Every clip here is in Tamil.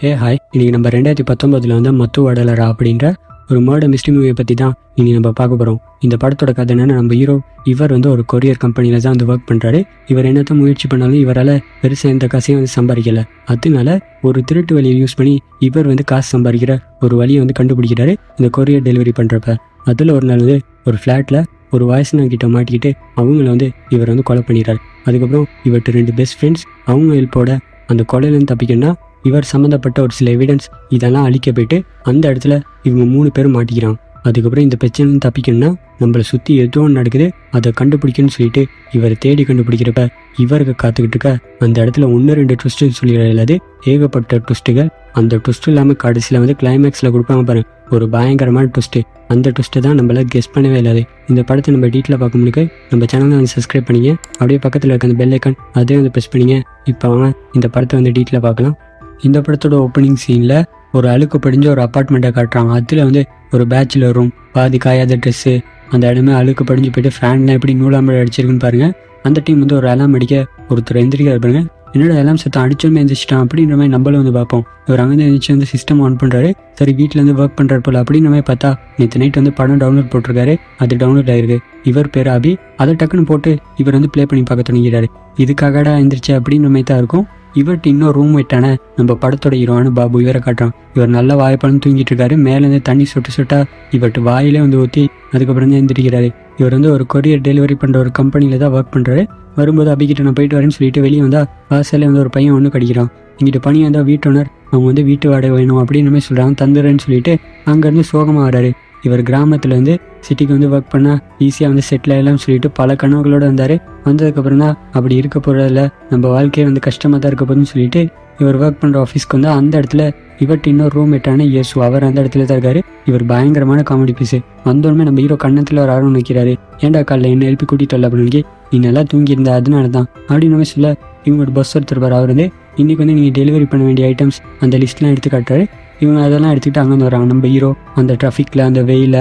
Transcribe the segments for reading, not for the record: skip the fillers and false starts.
ஹாய், இன்னைக்கு நம்ம 2019 வந்து மத்து வடலரா அப்படின்ற ஒரு மர்டர் மிஸ்ட்ரி மூவியை பற்றி தான் இன்னைக்கு நம்ம பார்க்க போகிறோம். இந்த படத்தோட கதை என்னன்னா, நம்ம ஹீரோ இவர் வந்து ஒரு கொரியர் கம்பெனியில் தான் வந்து ஒர்க் பண்ணுறாரு. இவர் என்னத்தான் முயற்சி பண்ணாலும் இவரால் பெருசாக எந்த காசையும் வந்து சம்பாதிக்கல. அதனால ஒரு திருட்டு வழியை யூஸ் பண்ணி இவர் வந்து காசு சம்பாதிக்கிற ஒரு வழியை வந்து கண்டுபிடிக்கிறாரு இந்த கொரியர் டெலிவரி பண்ணுறப்ப. அதில் ஒரு நாள் வந்து ஒரு ஃப்ளாட்டில் ஒரு வயசுனா கிட்ட மாட்டிக்கிட்டு அவங்கள வந்து இவர் வந்து கொலை பண்ணிடுறாரு. அதுக்கப்புறம் இவர்கிட்ட 2 பெஸ்ட் ஃப்ரெண்ட்ஸ் அவங்க ஹெல்ப்போட அந்த கொலையிலேருந்து தப்பிக்கணும்னா இவர் சம்மந்தப்பட்ட ஒரு சில எவிடன்ஸ் இதெல்லாம் அழிக்க போயிட்டு அந்த இடத்துல இவங்க 3 பேரும் மாட்டிக்கிறான். அதுக்கப்புறம் இந்த பிரச்சனை தப்பிக்கணும்னா நம்மளை சுற்றி எதோ ஒன்று நடக்குது, அதை கண்டுபிடிக்கணும்னு சொல்லிட்டு இவர் தேடி கண்டுபிடிக்கிறப்ப இவருக்கு காத்துக்கிட்டு இருக்க அந்த இடத்துல 1-2 ட்விஸ்ட்டுன்னு சொல்லிடாது, ஏகப்பட்ட ட்விஸ்ட்டுகள். அந்த ட்விஸ்ட் இல்லாமல் கடைசியில் வந்து கிளைமேக்ஸில் கொடுப்பாங்க பாருங்க, ஒரு பயங்கரமான ட்விஸ்ட்டு. அந்த ட்விஸ்ட்டை தான் நம்மளால் கெஸ் பண்ணவே இல்லாது. இந்த படத்தை நம்ம டீட்டெயிலாக பார்க்க முடியும். நம்ம சேனலை வந்து சப்ஸ்கிரைப் பண்ணிங்க, அப்படியே பக்கத்தில் இருக்க அந்த பெல் ஐக்கான் அதே வந்து ப்ரெஸ் பண்ணிங்க. இப்போ வாங்க இந்த படத்தை வந்து டீட்டெயிலாக பார்க்கலாம். இந்த படத்தோட ஓப்பனிங் சீனில் ஒரு அழுக்கு படிஞ்ச ஒரு அப்பார்ட்மெண்ட்டை காட்டுறாங்க. அதில் வந்து ஒரு பேச்சுலர் ரூம், பாதி காயாத ட்ரெஸ்ஸு, அந்த இடமே அழுக்கு படிஞ்சு போயிட்டு ஃபேன்லாம் எப்படி நூலாம்பழம் அடிச்சிருக்குன்னு பாருங்கள். அந்த டீம் வந்து ஒரு அலாம் அடிக்க ஒருத்தர் எந்திரிக்க பாருங்க, என்னோட எல்லாம் சத்தம் அடிச்சோமே எந்திரிச்சிட்டான் அப்படின்ற மாதிரி நம்மளும் வந்து பார்ப்போம். இவர் அங்கேருந்து எழுந்திரிச்சு வந்து சிஸ்டம் ஆன் பண்ணுறாரு. சரி வீட்டிலேருந்து ஒர்க் பண்ணுறாரு போல் அப்படின்ற மாதிரி பார்த்தா நேற்று நைட் வந்து படம் டவுன்லோட் போட்டிருக்காரு. அது டவுன்லோட் ஆகிருக்கு. இவர் பேர் அபி. அதை டக்குன்னு போட்டு இவர் வந்து ப்ளே பண்ணி பார்க்க தொடங்கிறாரு. இதுக்காகடா எந்திரிச்சு அப்படின்ற மாதிரி தான் இருக்கும். இவர்கிட்ட இன்னொரு ரூம் மேட்டான நம்ம படத்தோட ஹீரோவான பாபு இவரை காட்டுறான். இவர் நல்ல வாய்ப்பாலும் தூங்கிட்டு இருக்காரு. மேலேருந்து தண்ணி சொட்டா இவர்கிட்ட வாயிலே வந்து ஊற்றி அதுக்கப்புறம் தான் எழுந்திரிக்கிறாரு. இவர் வந்து ஒரு கொரியர் டெலிவரி பண்ணுற ஒரு கம்பெனியில் தான் ஒர்க் பண்ணுறாரு. வரும்போது அபிக்கிட்ட நான் போயிட்டு வரேன்னு சொல்லிட்டு வெளியே வந்தால் வாசலே வந்து ஒரு பையன் ஒன்று கடிக்கிறான். இங்கிட்ட பணி வந்தால் வீட்டு ஓனர் அவங்க வந்து வீட்டு வாடகை வேணும் அப்படின்னு மாதிரி சொல்கிறாங்க. தந்துடுறேன்னு சொல்லிட்டு அங்கேருந்து சோகமாக வராரு. இவர் கிராமத்தில் வந்து சிட்டிக்கு வந்து ஒர்க் பண்ணால் ஈஸியாக வந்து செட்டில் ஆகலாம்னு சொல்லிட்டு பல கனவுகளோடு வந்தார். வந்ததுக்கப்புறம் தான் அப்படி இருக்க போகிறதில்ல, நம்ம வாழ்க்கையை வந்து கஷ்டமாக தான் இருக்க போகுதுன்னு சொல்லிட்டு இவர் ஒர்க் பண்ணுற ஆஃபீஸ்க்கு வந்து அந்த இடத்துல இவர்கிட்ட இன்னொரு ரூம் மேட்டான இயேசு அவர் அந்த இடத்துல தான் இருக்காரு. இவர் பயங்கரமான காமெடி பீஸு. வந்தோடனே நம்ம ஹீரோ கண்ணத்தில் ஒரு ஆர்வம் வைக்கிறாரு. ஏன்டா காலைல என்ன எழுப்பி கூட்டிகிட்டு வரல அப்படின்னு, நீ நல்லா தூங்கியிருந்த அதனால தான் அப்படின்னு சொல்ல இவங்க ஒரு பஸ் ஒருத்தர் அவர் வந்து இன்றைக்கி வந்து நீங்கள் டெலிவரி பண்ண வேண்டிய ஐட்டம்ஸ் அந்த லிஸ்ட்லாம் எடுத்து காட்டுறாரு. இவங்க அதெல்லாம் எடுத்துக்கிட்டு அங்கேருந்து வராங்க. நம்ம ஹீரோ அந்த டிராஃபிக்கில் அந்த வெயில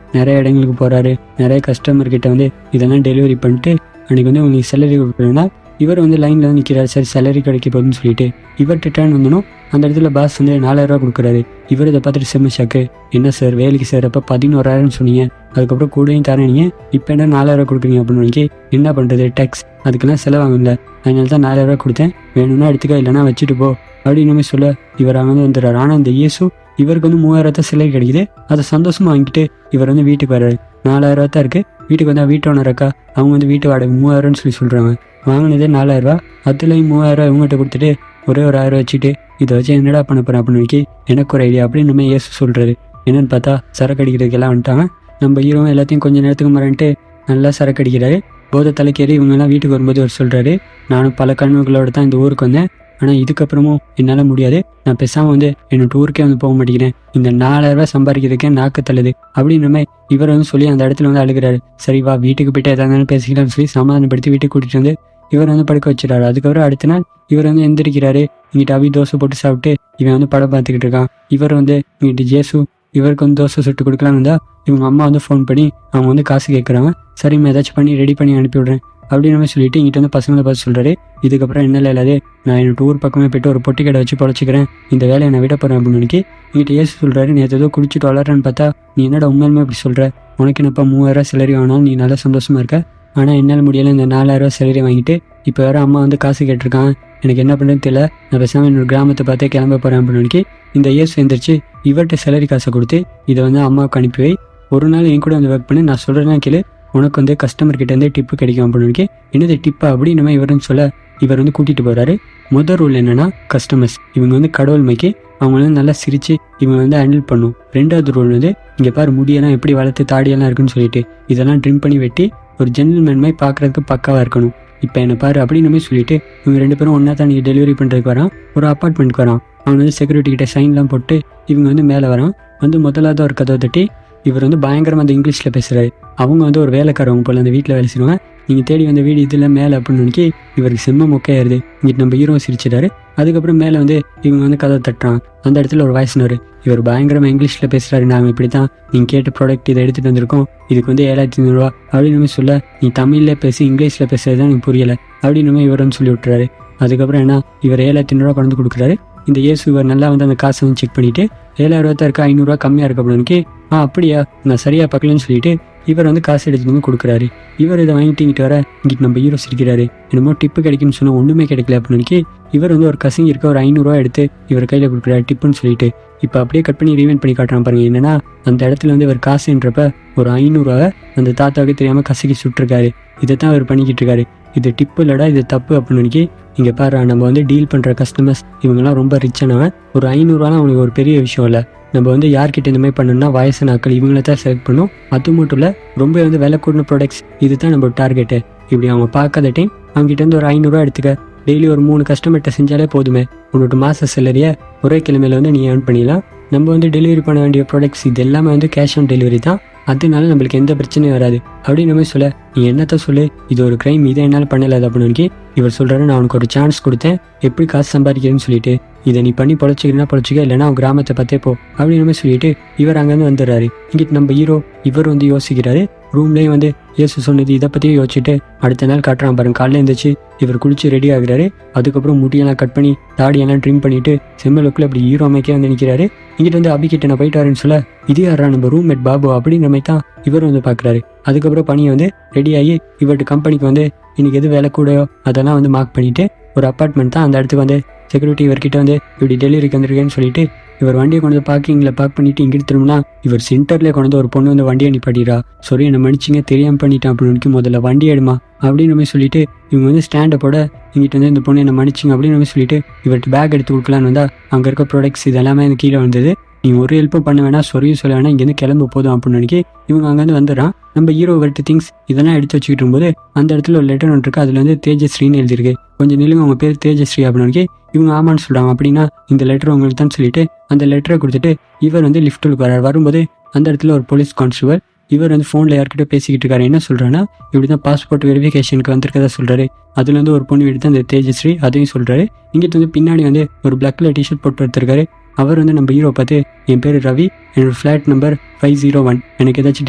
நிறைய இடங்களுக்கு போகிறாரு. நிறைய கஸ்டமர்கிட்ட வந்து இதெல்லாம் டெலிவரி பண்ணிட்டு அன்றைக்கி வந்து உங்களுக்கு சேலரி கொடுக்குறதுனா இவர் வந்து லைனில் வந்து நிற்கிறார். சரி சேலரி கிடைக்க போகுதுன்னு சொல்லிட்டு இவர் ரிட்டர்ன் வந்தனும் அந்த இடத்துல பாஸ் வந்து 4000 ரூபா கொடுக்குறாரு. இவர் இதை பார்த்துட்டு செம்ம ஷாக்கு. என்ன சார் வேலைக்கு சேர்றப்ப 11,000 சொன்னீங்க, அதுக்கப்புறம் கூடயும் தரீங்க, இப்போ என்ன 4000 ரூபா கொடுக்குறீங்க அப்படின்னு என்ன பண்ணுறது, டேக்ஸ் அதுக்கெல்லாம் செலவாகும்ல, அதனால தான் 4000 ரூபா கொடுத்தேன், வேணும்னா எடுத்துக்க இல்லைனா வச்சுட்டு போ அப்படின்னு சொல்ல இவர் அங்கே வந்து வந்துடுறாரு. ஆனால் இந்த இயேசு இவருக்கு வந்து 3000 சிலை கிடைக்குது. அதை சந்தோஷமாக வாங்கிட்டு இவர் வந்து வீட்டுக்கு வர்றாரு. 4000 தான் இருக்குது. வீட்டுக்கு வந்தால் வீட்டு ஓனரக்கா அவங்க வந்து வீட்டு வாடகை 3000 சொல்கிறாங்க. வாங்கினதே 4000 ரூபா. அதுலேயும் 3000 இவங்ககிட்ட கொடுத்துட்டு ஒரே ஒரு 1000 வச்சுட்டு இதை வச்சு என்னடா பண்ண போகிறேன் அப்படின்னு எனக்கு ஒரு ஐடியா அப்படின்னு நம்ம இயேசு சொல்கிறாரு. என்னென்னு பார்த்தா சரக்கு அடிக்கிறதுக்கெல்லாம் வந்துட்டாங்க. நம்ம ஹீரோவும் எல்லாத்தையும் கொஞ்சம் நேரத்துக்கு மறந்துட்டு நல்லா சரக்கு அடிக்கிறாரு. போதை தலைக்கேறி இவங்கெல்லாம் வீட்டுக்கு வரும்போது அவர் சொல்கிறாரு, நானும் பல கனவுகளோடு தான் இந்த ஊருக்கு வந்தேன், ஆனால் இதுக்கப்புறமும் என்னால் முடியாது, நான் பேசாமல் வந்து என்னோட டூருக்கே வந்து போக மாட்டேங்கிறேன், இந்த 4000 ரூபா சம்பாதிக்கிறதுக்கே நாக்கு தள்ளுது அப்படின்ற மாதிரி இவர் வந்து சொல்லி அந்த இடத்துல வந்து அழுகிறாரு. சரி வா வீட்டுக்கு போய்ட்டு எதாவது பேசிக்கலாம்னு சொல்லி சமாதானப்படுத்தி வீட்டுக்கு கூட்டிகிட்டு வந்து இவர் வந்து படுக்க வச்சிடறாரு. அதுக்கப்புறம் அடுத்த நாள் இவர் வந்து எந்திரிக்கிறாரு. இங்கிட்ட அபி தோசை போட்டு சாப்பிட்டு இவன் வந்து படம் பார்த்துக்கிட்டு இருக்கான். இவர் வந்து இங்கிட்ட ஜேசு இவருக்கு வந்து தோசை சுட்டு கொடுக்கலான்னு இருந்தால் இவங்க அம்மா வந்து ஃபோன் பண்ணி அவங்க வந்து காசு கேட்குறாங்க. சரிம்மா ஏதாச்சும் பண்ணி ரெடி பண்ணி அனுப்பி விட்றேன் அப்படின்னு மாதிரி சொல்லிட்டு இங்கிட்ட வந்து பசங்களை பார்த்து சொல்கிறாரு. இதுக்கப்புறம் என்ன இல்லாது, நான் என்னோட டூர் பக்கமே போய்ட்டு ஒரு பொட்டி கடை வச்சு பொழைச்சிக்கிறேன், இந்த வேலையை நான் விட போகிறேன் அப்படின்னு இங்கிட்ட ஏசு சொல்கிறாரு. நேற்று ஏதோ குடிச்சிட்டு வளர்றேன்னு பார்த்தா நீ என்னடா உண்மையுமே அப்படி சொல்கிற, உனக்கு என்னப்பா 3000 சேலரி வாங்கினாலும் நீ நல்லா சந்தோஷமாக இருக்க, ஆனால் என்னால் முடியலை, இந்த 4000 ரூபா சேலரி வாங்கிட்டு இப்போ வேறு அம்மா வந்து காசு கேட்டிருக்கான், எனக்கு என்ன பண்ணுறதுன்னு தெரியல, நான் பேசாமல் என்னோட கிராமத்தை பார்த்தே கிளம்ப போகிறேன் அப்படின்னு இந்த இயேசு எழுந்திரிச்சு இவர்கிட்ட சேலரி காசை கொடுத்து இதை வந்து அம்மாவுக்கு அனுப்பி வை, ஒரு நாள் என் கூட வந்து ஒர்க் பண்ணி நான் சொல்கிறேன்னா கேளு, உனக்கு வந்து கஸ்டமர்கிட்டேருந்தே டிப்பு கிடைக்கும் அப்படின்னு என்னது டிப்பா அப்படின்னு இவருன்னு சொல்ல இவர் வந்து கூட்டிகிட்டு போகிறாரு. முதல் ரூல் என்னென்னா கஸ்டமர்ஸ் இவங்க வந்து கடவுள் மைக்கு அவங்க வந்து நல்லா சிரித்து இவங்க வந்து ஹேண்டில் பண்ணும். 2வது ரூல் வந்து இங்கே பாரு முடியெல்லாம் எப்படி வளர்த்து தாடியெல்லாம் இருக்குன்னு சொல்லிட்டு இதெல்லாம் ட்ரிம் பண்ணி வெட்டி ஒரு ஜென்டில்மேன் மாதிரி பார்க்குறதுக்கு பக்காவாக இருக்கணும். இப்போ என்ன பாரு அப்படின்னு சொல்லிட்டு இவங்க 2 பேரும் ஒன்றா தான் நீங்கள் டெலிவரி பண்ணுறதுக்கு வரான். ஒரு அப்பார்ட்மெண்ட்க்கு வரான். அவங்க வந்து செக்யூரிட்டி கிட்ட சைன்லாம் போட்டு இவங்க வந்து மேலே வரான். வந்து முதலாவது ஒரு கதவை தட்டி இவர் வந்து பயங்கரமாக அந்த இங்கிலீஷில் பேசுகிறாரு. அவங்க வந்து ஒரு வேலைக்காரவங்க போல் அந்த வீட்டில் வேலை செய்வாங்க. நீங்கள் தேடி வந்த வீடு இதில் மேலே அப்படின்னு இவருக்கு செம்ம மொக்கையாயிருது. இங்கிட்ட நம்ம ஹீரோ சிரிச்சிட்டாரு. அதுக்கப்புறம் மேலே வந்து இவங்க வந்து கதை தட்டுறான். அந்த இடத்துல ஒரு வாய்ஸ்னர் இவர் பயங்கரமாக இங்கிலீஷில் பேசுகிறாரு. நாங்கள் இப்படி தான் நீங்கள் கேட்ட ப்ராடக்ட் இதை எடுத்துகிட்டு வந்திருக்கோம், இதுக்கு வந்து 7500 ரூபா அப்படின்னு சொல்ல, நீ தமிழில் பேசி இங்கிலீஷில் பேசுறது தான் எனக்கு புரியலை அப்படின்னு இவர் வந்து சொல்லி விட்டுறாரு. அதுக்கப்புறம் என்ன இவர் 7500 ரூபா கொண்டு கொடுக்குறாரு. இந்த இயேசு இவர் நல்லா வந்து அந்த காசை வந்து செக் பண்ணிவிட்டு 7,000 தான் இருக்கா, 500 கம்மியாக இருக்கு அப்படின்னு. அப்படியா, நான் சரியாக பார்க்கலன்னு சொல்லிட்டு இவர் வந்து காசு எடுத்துட்டு வந்து கொடுக்குறாரு. இவர் இதை வாங்கிட்டு இங்கிட்டு வர இங்கிட்டு நம்ம ஹீரோ சிரிக்கிறாரு. என்னமோ டிப்பு கிடைக்குன்னு சொன்னால் ஒன்றுமே கிடைக்கல அப்படின்னு. இவர் வந்து ஒரு கசிங்க இருக்க ஒரு 500 எடுத்து இவர் கையில் கொடுக்குறாரு டிப்புன்னு சொல்லிட்டு. இப்போ அப்படியே கட் பண்ணி ரீவைண்ட் பண்ணி காட்டுறான் பாருங்க. என்னன்னா அந்த இடத்துல வந்து இவர் காசுன்றப்ப ஒரு 500 அந்த தாத்தாவுக்கு தெரியாமல் கசக்கி சுட்டிருக்காரு. இதை தான் அவர் பண்ணிக்கிட்டு இருக்காரு. இது டிப்பு இல்லடா, இது தப்பு அப்படின்னு. இங்கே பாரு, நம்ம வந்து டீல் பண்ணுற கஸ்டமர்ஸ் இவங்கெல்லாம் ரொம்ப ரிச்சானவன். ஒரு 500 அவனுக்கு ஒரு பெரிய விஷயம் இல்லை. நம்ம வந்து யார்கிட்ட இந்த மாதிரி பண்ணணும்னா வயசு நாட்கள் இவங்கள தான் செலக்ட் பண்ணோம். அது மட்டும் இல்லை, ரொம்ப வந்து விலை கூடின ப்ராடக்ட்ஸ் இது தான் நம்ம டார்கெட்டு. இப்படி அவங்க பார்க்காத டைம் அவங்ககிட்ட ஒரு 500 எடுத்துக்க. டெய்லி ஒரு 3 கஸ்டமர்கிட்ட செஞ்சாலே போதுமே. உன்னோட மாத சேலரியை ஒரே கிழமையில வந்து நீ ஏர்ன் பண்ணிடலாம். நம்ம வந்து டெலிவரி பண்ண வேண்டிய ப்ராடக்ட்ஸ் இது எல்லாமே வந்து கேஷ் ஆன் டெலிவரி தான். அதனால நம்மளுக்கு எந்த பிரச்சனையும் வராது அப்படின்னு மாதிரி சொல்ல. நீ என்னத்த சொல்லு, இது ஒரு க்ரைம், இதை என்னால் பண்ணலாது அப்படின்னு இவர் சொல்கிறாரு. நான் உனக்கு ஒரு சான்ஸ் கொடுத்தேன், எப்படி காசு சம்பாதிக்கிறேன்னு சொல்லிட்டு. இதை நீ பண்ணி பொழைச்சிக்கிறனா பொழைச்சிக்க, இல்லைனா அவன் கிராமத்தை பார்த்தே போ அப்படின்னு மாதிரி சொல்லிட்டு இவர் அங்கேருந்து வந்துடுறாரு. இங்கிட்டு நம்ம ஹீரோ இவர் வந்து யோசிக்கிறாரு. ரூம்லேயும் வந்து இயேசு சொன்னது இதை பற்றியும் யோசிச்சுட்டு அடுத்த நாள் காட்டுறான் பாருங்க. காலையில் எழுந்திரிச்சு இவர் குளிச்சு ரெடி ஆகுறாரு. அதுக்கப்புறம் முடியெல்லாம் கட் பண்ணி தாடியெல்லாம் ட்ரிம் பண்ணிட்டு செம்மலுக்குள்ள அப்படி ஹீரோ அமைக்கே வந்து நிற்கிறாரு. இங்கிட்ட வந்து அபிகிட்ட நான் போயிட்டு வரேன்னு சொல்ல, இது யாரா நம்ம ரூம்மேட் பாபு அப்படின்ற மாதிரி தான் இவர் வந்து பார்க்குறாரு. அதுக்கப்புறம் பணியை வந்து ரெடி ஆகி இவர்கிட்ட கம்பெனிக்கு வந்து இன்னைக்கு எது வேலை கூடயோ அதெல்லாம் வந்து மார்க் பண்ணிட்டு ஒரு அப்பார்ட்மெண்ட் தான் அந்த இடத்துக்கு வந்து செக்யூரிட்டி இவர்கிட்ட வந்து இப்படி டெலிவரிக்கு வந்திருக்கேன்னு சொல்லிட்டு இவர் வண்டியை கொண்டு வந்து பார்க்கிங்கில் பார்க் பண்ணிட்டு இங்கிட்டு திரும்பினா இவர் சென்டர்லேயே கொண்டு வந்து ஒரு பொண்ணு வந்து வண்டியை நிப்பாட்டிடுறா. சாரி என்ன மன்னிச்சிங்க, தெரியாமல் பண்ணிட்டான் அப்படின்னு. முதல்ல வண்டி எடுமா அப்படின்னு மாதிரி சொல்லிட்டு இவங்க வந்து ஸ்டாண்டை போட இங்கிட்ட வந்து இந்த பொண்ணு என்ன மன்னிச்சிங்க அப்படின்னு மாதிரி சொல்லிட்டு இவர்கிட்ட பேக் எடுத்து கொடுக்கலான்னு வந்தால் அங்கே இருக்க ப்ராடக்ட்ஸ் இதெல்லாமே அந்த கீழே வந்தது. நீ ஒரு ஹெல்ப்பும் பண்ண வேணா, சொரியும் சொல்ல வேணா, இங்கேருந்து கிளம்ப போதும் அப்படின்னு இவங்க அங்கேருந்து வந்துடுறான். நம்ம ஹீரோ வரட்டு திங்ஸ் இதெல்லாம் எடுத்து வச்சுக்கிட்டு இருக்கும்போது அந்த இடத்துல ஒரு லெட்டர் ஒன்று இருக்கு. அதில் வந்து தேஜஸ்ரீன்னு எழுதிருக்கு. கொஞ்சம் நிலுங்க, அவங்க பேர் தேஜஸ்ரீ அப்படின்னு இவங்க ஆமான்னு சொல்கிறாங்க. அப்படின்னா இந்த லெட்டர் உங்களுக்கு தான் சொல்லிட்டு அந்த லெட்டரை கொடுத்துட்டு இவர் வந்து லிஃப்ட்டுக்கு வரார். வரும்போது அந்த இடத்துல ஒரு போலீஸ் கான்ஸ்டபிள் இவர் வந்து ஃபோனில் யார்கிட்ட பேசிக்கிட்டு இருக்காரு. என்ன சொல்கிறான்னா, இப்படி தான் பாஸ்போர்ட் வெரிஃபிகேஷனுக்கு வந்திருக்கதா சொல்கிறாரு. அதுல வந்து ஒரு பொண்ணு எடுத்து அந்த தேஜஸ்ரீ அதையும் சொல்கிறாரு. இங்கிட்ட வந்து பின்னாடி வந்து ஒரு பிளாக் கலர் டிஷர்ட் போட்டு எடுத்திருக்காரு. அவர் வந்து நம்ம ஹீரோ பார்த்து, என் பேர் ரவி, என்னோட ஃப்ளாட் நம்பர் 501, எனக்கு ஏதாச்சும்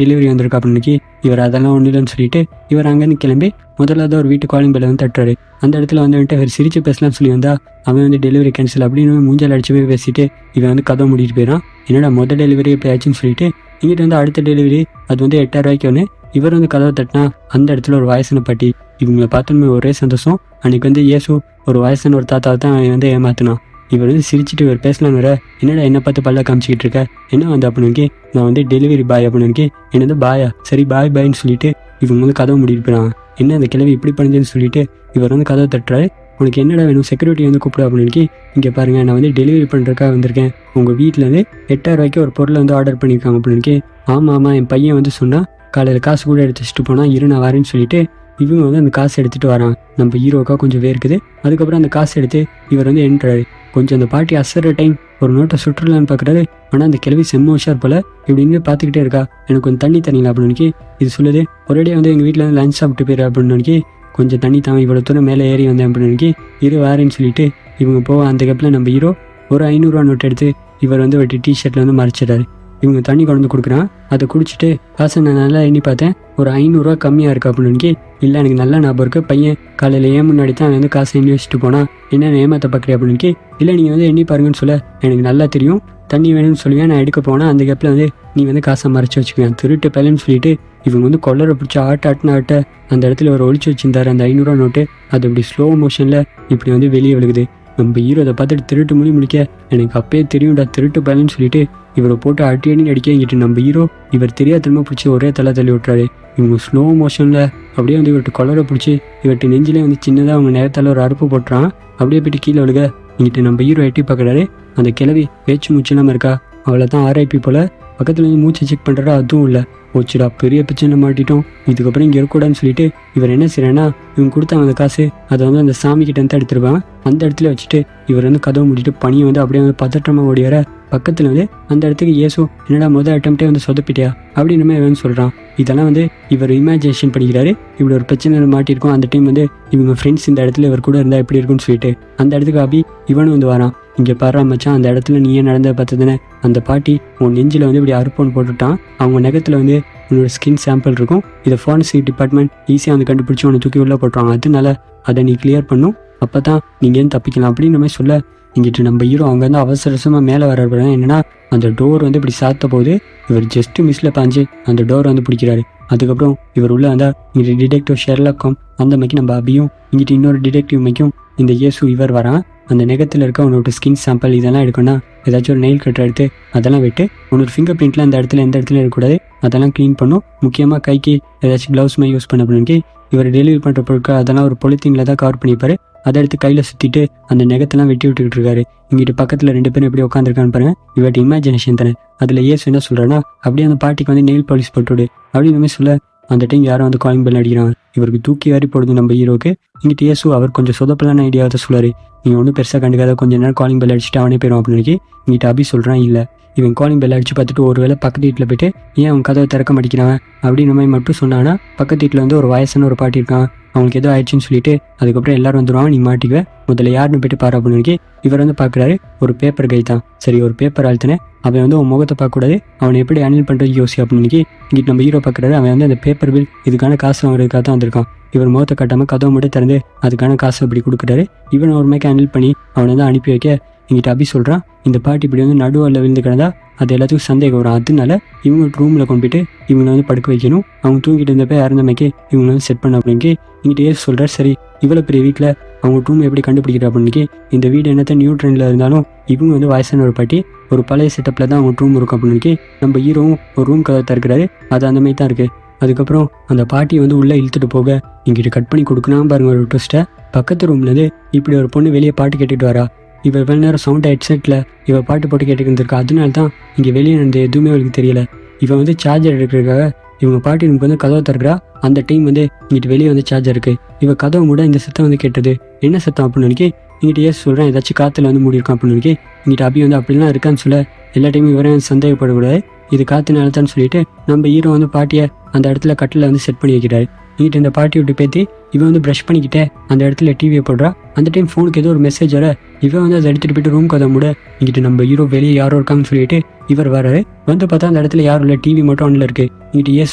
டெலிவரி வந்திருக்கா அப்படின்னு. இவர் அதெல்லாம் ஒன்றும் இல்லைன்னு சொல்லிட்டு இவர் அங்கேருந்து கிளம்பி முதலாவது ஒரு வீட்டு காலிங் பெல்ல வந்து தட்டுறாரு. அந்த இடத்துல வந்துட்டு அவர் சிரிச்சு பேசலாம்னு சொல்லி வந்தா அவன் வந்து டெலிவரி கேன்சல் அப்படின்னு மூஞ்சால் அடிச்சு போய் பேசிட்டு இவன் வந்து கதை மூடிட்டு போயிடான். என்னடா மொதல் டெலிவரி இப்போ ஆச்சுன்னு சொல்லிட்டு இங்கிட்ட வந்து அடுத்த டெலிவரி அது வந்து 8,000 ஒன்று. இவர் வந்து கதவை தட்டினா அந்த இடத்துல ஒரு வயசான பாட்டி. இவங்களை பார்த்தோன்னு ஒரே சந்தோஷம். அன்னைக்கு வந்து இயேசு ஒரு வயசான ஒரு தாத்தாவை தான் அவன் வந்து ஏமாத்தினான். இவர் வந்து சிரிச்சுட்டு இவர் பேசலான்னு வர, என்னடா என்ன பார்த்து பல்ல காமிச்சிக்கிட்டு இருக்க, என்ன வந்து அப்படின்னு. நான் வந்து டெலிவரி பாய் அப்படின்னு. என்னது பாயா, சரி பாய் பாய்ன்னு சொல்லிட்டு இவங்க வந்து கதவை மூடிட்டு போயிடான். என்ன அந்த கிழவி இப்படி பண்ணுதுன்னு சொல்லிட்டு இவர் வந்து கதவை தட்டுறாரு. உனக்கு என்னடா வேணும், செக்யூரிட்டி வந்து கூப்பிடு அப்படின்னு. இங்கே பாருங்க, நான் வந்து டெலிவரி பண்ணுறதுக்காக வந்திருக்கேன். உங்கள் வீட்டில் வந்து 8,000 ஒரு பொருளை வந்து ஆர்டர் பண்ணியிருக்காங்க அப்படின்னு. ஆமாம் என் பையன் வந்து சொன்னால் காலையில் காசு கூட எடுத்து வச்சுட்டு போனால் இரு நான் வரேன்னு சொல்லிட்டு இவங்க வந்து அந்த காசு எடுத்துகிட்டு வரான். நம்ம ஹீரோக்கா கொஞ்சம் வேர்க்குது. அதுக்கப்புறம் அந்த காசு எடுத்து இவர் வந்து என்ட்ராரு. கொஞ்சம் அந்த பாட்டி அசர்ற டைம் ஒரு நோட்டை சுற்றுலான்னு பார்க்குறாரு. ஆனால் அந்த கிழவி செம்ம உஷார் போல இப்படின்னு பார்த்துக்கிட்டே இருக்கா. எனக்கு கொஞ்சம் தண்ணி தரீங்களா அப்படின்னு இது சொல்லுது. ஒரேடியாக வந்து எங்கள் வீட்டில் வந்து லஞ்ச் சாப்பிட்டு போயிரு அப்படின்னு. கொஞ்சம் தண்ணி தான், இவ்வளோ தூரம் மேலே ஏறி வந்தேன் அப்படின்னு இரு வாரேன்னு சொல்லிட்டு இவங்க போக அந்த கேப்பில் நம்ம ஹீரோ ஒரு 500 நோட்டு எடுத்து இவர் வந்து ஒரு டிஷர்ட்டில் வந்து மறைச்சிடாரு. இவங்க தண்ணி கொண்டு கொடுக்குறான். அதை குடிச்சிட்டு காசை நான் நல்லா எண்ணி பார்த்தேன், ஒரு 500 கம்மியாக இருக்கா அப்படின்னு. இல்லை எனக்கு நல்லா ஞாபகம் இருக்கு, பையன் காலையில் ஏன் முன்னாடி தான் வந்து காசை எண்ணி வச்சுட்டு போனால் என்ன ஏமாற்ற பார்க்குறேன் அப்படின்னு. இல்லை நீங்கள் வந்து எண்ணி பாருங்கன்னு சொல்ல, எனக்கு நல்லா தெரியும், தண்ணி வேணும்னு சொல்லுவேன், நான் எடுக்க போனால் அந்த கேப்பில் வந்து நீ வந்து காசை மறைச்சி வச்சுக்குவேன், திருட்டு பையன்னு சொல்லிட்டு இவங்க வந்து கொள்ளரை பிடிச்சி ஆட்ட அந்த இடத்துல ஒரு ஒழிச்சு வச்சிருந்தாரு அந்த 500 நோட்டு. அது இப்படி ஸ்லோ மோஷனில் இப்படி வந்து வெளியே விழுகுது. நம்ம ஹீரோ அதை பார்த்துட்டு திருட்டு முடிக்க எனக்கு அப்பயே தெரியும்டா திருட்டு பையன்னு சொல்லிட்டு இவரை போட்டு அடி அடிக்க இங்கிட்டு நம்ம ஹீரோ இவர் தெரியாத திரும்ப பிடிச்சி ஒரே தள்ளி விட்டுறாரு. இவங்க ஸ்லோ மோஷனில் அப்படியே வந்து இவர்கிட்ட கொள்ளரை பிடிச்சி இவர்கிட்ட நெஞ்சிலே வந்து சின்னதாக அவங்க நேரத்தால் ஒரு அறுப்பு போட்டுறான். அப்படியே போயிட்டு கீழே விழுக இங்கிட்டு நம்ம ஹீரோ எட்டி பார்க்குறாரு. அந்த கிழவி பேச்சு மூச்சு இல்லாமல் இருக்கா. அவளை தான் ஆர்ஐபி போல் பக்கத்தில் வந்து மூச்சு செக் பண்ணுறா. அதுவும் இல்லை, போச்சுடா பெரிய பிரச்சனை மாட்டிட்டோம், இதுக்கப்புறம் இங்கே இருக்கக்கூடாதுன்னு சொல்லிட்டு இவர் என்ன செய்யறேன்னா இவங்க கொடுத்தாங்க அந்த காசு அதை வந்து அந்த சாமி கிட்ட இருந்து எடுத்துருவான். அந்த இடத்துல வச்சுட்டு இவர் வந்து கதவை மூடிட்டு பணியை வந்து அப்படியே வந்து பதற்றமாக ஓடி வர பக்கத்தில் வந்து அந்த இடத்துக்கு இயேசு என்னடா முதல் அட்டம்ப்டே வந்து சொதப்பிட்டியா அப்படின்னு வந்து சொல்கிறான். இதெல்லாம் வந்து இவர் இமேஜினேஷன் பண்ணிக்கிறாரு. இப்படி ஒரு பிரச்சனை மாட்டியிருக்கோம். அந்த டைம் வந்து இவங்க ஃப்ரெண்ட்ஸ் இந்த இடத்துல இவர் கூட இருந்தால் எப்படி இருக்குன்னு சொல்லிட்டு அந்த இடத்துக்கு அபி இவனும் வந்து வரான். இங்கே பாரு மச்சான், அந்த இடத்துல நீயே நடந்த பார்த்ததுன்னு அந்த பாட்டி உன் நெஞ்சில் வந்து இப்படி அறுப்போன்னு போட்டுட்டான். அவங்க நகத்தில் வந்து உன்னோட ஸ்கின் சாம்பிள் இருக்கும். இதை ஃபாரன்சிக் டிபார்ட்மெண்ட் ஈஸியாக வந்து கண்டுபிடிச்சி உன்னை தூக்கி உள்ளே போட்டுருவாங்க. அதனால அதை நீ கிளியர் பண்ணும், அப்போ தான் நீங்கள் தப்பிக்கலாம் அப்படின்னு மாதிரி சொல்ல இங்கிட்டு நம்ம ஹீரோ அவங்க வந்து அவசரமாக மேலே வர என்னன்னா அந்த டோர் வந்து இப்படி சாத்த போது இவர் ஜஸ்ட் மிஸ்ல பாஞ்சு அந்த டோரை வந்து பிடிக்கிறாரு. அதுக்கப்புறம் இவர் உள்ள வந்தா இங்கிட்டு டிடெக்டிவ் ஷெர்லாக்கும் அந்த மைக்கு நம்ம அபியும் இங்கிட்டு இன்னொரு டிடெக்டிவ் மைக்கும் இந்த இயேசு இவர் வரான். அந்த நெகத்தில் இருக்க உன்னோட ஸ்கின் சாம்பிள் இதெல்லாம் எடுக்கணும்னா ஏதாச்சும் ஒரு நெயில் கட்டர் எடுத்து அதெல்லாம் விட்டு உன்னோட ஃபிங்கர் பிரிண்ட்லாம் அந்த இடத்துல எந்த இடத்துல இருக்கக்கூடாது அதெல்லாம் க்ளீன் பண்ணும். முக்கியமாக கைக்கு ஏதாச்சும் க்ளவுஸ் மாதிரி யூஸ் பண்ண அப்படின்னு இவர் டெலிவரி பண்ணுற பொருட்கள் அதெல்லாம் ஒரு பொலித்தீனில் தான் கவர் பண்ணிப்பாரு. அதை எடுத்து கையில் சுற்றிட்டு அந்த நெகத்தெல்லாம் வெட்டி விட்டுக்கிட்டு இருக்காரு. இங்கிட்டு பக்கத்தில் 2 பேரும் எப்படி உட்காந்துருக்கான்னு பாருங்க. இவர்கிட்ட இமேஜினேஷன் தானே. அதில் ஏசு என்ன சொல்கிறேன்னா அப்படியே அந்த பாட்டிக்கு வந்து நெயில் பாலிஷ் போட்டுவிடு அப்படின்னு சொல்ல அந்த டைம் யாரும் வந்து காலிங் பெல் அடிக்கிறாங்க. இவருக்கு தூக்கி வாரி போடுது நம்ம ஹீரோக்கு. இங்கிட்டு ஏசு அவர் கொஞ்சம் சொதப்பலான ஐடியாவை சொல்லுவார். நீங்கள் ஒன்றும் பெருசாக கண்டுக்காத கொஞ்ச நேரம் காலிங் பெல் அடிச்சுட்டு அவனே போயிடும் அப்படின்னு இங்கிட்ட அபி சொல்கிறான். இல்லை இவன் காலிங் பெல் அடிச்சு பார்த்துட்டு ஒரு வேளை பக்கத்து வீட்டில் போயிட்டு ஏன் அவன் கதவை திறக்க மாட்டேங்கிறான் அப்படின்னு மாதிரி மட்டும் சொன்னான்னா பக்கத்து வீட்டில் வந்து ஒரு வயசான ஒரு பாட்டி இருக்கான். அவங்களுக்கு ஏதோ ஆயிடுச்சுன்னு சொல்லிட்டு அதுக்கப்புறம் எல்லாரும் வந்துடுவாங்க. நீ மாட்டிக்குவ முதல்ல யாருன்னு போயிட்டு பாரு அப்படின்னு இவர் வந்து பார்க்குறாரு. ஒரு பேப்பர் கை தான். சரி ஒரு பேப்பர் ஆழ்த்தினேன். அவன் வந்து உன் முகத்தை பார்க்கக்கூடாது. அவனை எப்படி ஹேண்டில் பண்ணுறது யோசி அப்படின்னு இங்கிட்டு நம்ம ஹீரோ பார்க்குறாரு. அவன் வந்து அந்த பேப்பர் பில் இதுக்கான காசு வாங்குறதுக்காக தான் வந்திருக்கான். இவர் முகத்தை காட்டாமல் கதவை மட்டும் திறந்து அதுக்கான காசை அப்படி கொடுக்குறாரு. இவனை ஒரு மாதிரி ஹேண்டில் பண்ணி அவனை வந்து அனுப்பி வைக்க இங்கிட்ட அபி சொல்கிறான். இந்த பாட்டி இப்படி வந்து நடுவில் விழுந்து கிடந்தா அது எல்லாத்துக்கும் சந்தேகம் வரும். அதனால இவங்க ரூமில் கொண்டு போயிட்டு இவங்களை வந்து படுக்க வைக்கணும். அவங்க தூங்கிட்டு இருந்தப்ப இறந்தமைக்கு இவங்களை வந்து செட் பண்ண அப்படின்னு இங்கிட்ட ஏசு சொல்கிறார். சரி இவ்வளோ பெரிய வீட்டில் அவங்க ரூம் எப்படி கண்டுபிடிக்கிற அப்படின்னு இந்த வீடு என்னத்த நியூ ட்ரெண்டில் இருந்தாலும் இவங்க வந்து வயசான ஒரு பாட்டி ஒரு பழைய செட்டப்பில் தான் அவங்க ரூம் இருக்கும் அப்படின்னு நம்ம ஹீரோவும் ஒரு ரூம் கதை திறக்கிறாரு. அது அந்த மாதிரி தான் இருக்குது. அதுக்கப்புறம் அந்த பாட்டியை வந்து உள்ளே இழுத்துட்டு போக இங்கிட்ட கட் பண்ணி கொடுக்கணும் பாருங்க ஒரு ட்விஸ்ட்டை. பக்கத்து ரூம்லேருந்து இப்படி ஒரு பொண்ணு வெளியே பாட்டு கேட்டுட்டு வரா. இவர் வேறு நேரம் சவுண்ட் ஹெட்செட்டில் இவள் பாட்டு போட்டு கேட்டுக்கிட்டு இருந்திருக்கா. அதனால தான் இங்கே வெளியே நடந்த எதுவுமே அவளுக்கு தெரியல. இவன் வந்து சார்ஜர் எடுக்கிறதுக்காக இவங்க பாட்டி நமக்கு வந்து கதவை திறக்கிறா. அந்த டைம் வந்து இங்கிட்டு வெளியே வந்து சார்ஜர் இருக்குது. இவள் கதவை மூட இந்த சத்தம் வந்து கேட்டது. என்ன சத்தம் அப்படின்னு இங்கிட்ட ஏசு சொல்கிறேன் ஏதாச்சும் காற்றுல வந்து மூடி இருக்கான் அப்படின்னு இங்கிட்ட அபி வந்து அப்படிலாம் இருக்கான்னு சொல்ல எல்லா டைமும் இவரே சந்தேகப்படக்கூடாது. இது காற்றுனால தான் சொல்லிட்டு நம்ம ஹீரோ வந்து பாட்டியை அந்த இடத்துல கட்டில் வந்து செட் பண்ணி வைக்கிறாரு. இங்கிட்ட இந்த பாட்டி விட்டு பேத்தி இவன் வந்து ப்ரஷ் பண்ணிக்கிட்டே அந்த இடத்துல டிவியை போடுறா. அந்த டைம் ஃபோனுக்கு ஏதோ ஒரு மெசேஜ் வர இவன் வந்து அதை எடுத்துகிட்டு போயிட்டு ரூம் கதை மூட இங்கிட்ட நம்ம ஹீரோ வெளியே யாரோ இருக்காங்கன்னு சொல்லிட்டு இவர் வராரு. வந்து பார்த்தா அந்த இடத்துல யாரும் இல்லை, டிவி மட்டும் ஆன்ல இருக்குது. இங்கிட்ட ஏசு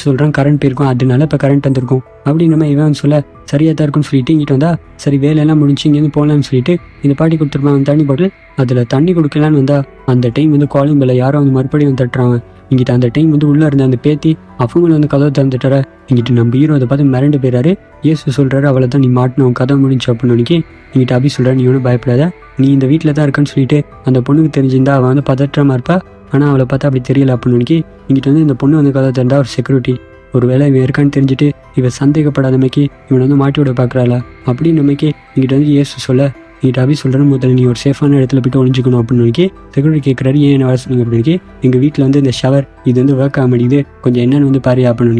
சொல்கிறான் கரண்ட் போயிருக்கும் அதனால இப்போ கரண்ட் வந்திருக்கும் அப்படின்னு நம்ம இவன் சொல்ல சரியாக தான் இருக்குன்னு சொல்லிட்டு இங்கிட்ட வந்தா சரி வேலையெல்லாம் முடிஞ்சு இங்கேருந்து போகலான்னு சொல்லிட்டு இந்த பாட்டி கொடுத்துருப்பாங்க தண்ணி பாட்டில். அதில் தண்ணி கொடுக்கலான்னு வந்தா அந்த டைம் வந்து காலிங் பெல்ல யாரும் வந்து மறுபடியும் வந்து தட்டுறாங்க. இங்கிட்ட அந்த டைம் வந்து உள்ளே இருந்த அந்த பேத்தி அவங்களும் வந்து கதவை திறந்துட்டார. இங்கிட்ட நம்ம ஹீரோ அதை பார்த்து மிரண்டு போயிறாரு. ஏசு சொல்கிறாரு அவளை தான் நீ மாட்டினவன் கதை முடிஞ்சு அப்படின்னு இங்கிட்ட அபி சொல்கிறார் நீ ஒன்றும் பயப்படாத, நீ இந்த வீட்டில் தான் இருக்கன்னு சொல்லிட்டு அந்த பொண்ணுக்கு தெரிஞ்சிருந்தா அவன் வந்து பதற்றமாக இருப்பா. ஆனால் அவளை பார்த்தா அப்படி தெரியல அப்படின்னு இங்கிட்ட வந்து இந்த பொண்ணு வந்து கதை திறந்தா ஒரு செக்யூரிட்டி ஒரு வேலை இவன் இருக்கான்னு தெரிஞ்சுட்டு இவன் சந்தேகப்படாதமைக்கு இவனை வந்து மாட்டி விட பார்க்குறாளா அப்படின்னு நம்மைக்கு இங்கிட்ட வந்து ஏசு சொல்ல இங்கிட்ட அபி சொல்கிறேன் முதல்ல நீ ஒரு சேஃபான இடத்துல போய்ட்டு ஒழிஞ்சிக்கணும் அப்படின்னு செக்யூரிட்டி கேட்குறாரு. ஏன் என்ன வர சொன்னீங்க அப்படின்னு எங்கள் வீட்டில் வந்து இந்த ஷவர் இது வந்து ஒர்க் ஆக மாட்டேங்குது கொஞ்சம் என்னென்னு வந்து பாரு அப்படின்னு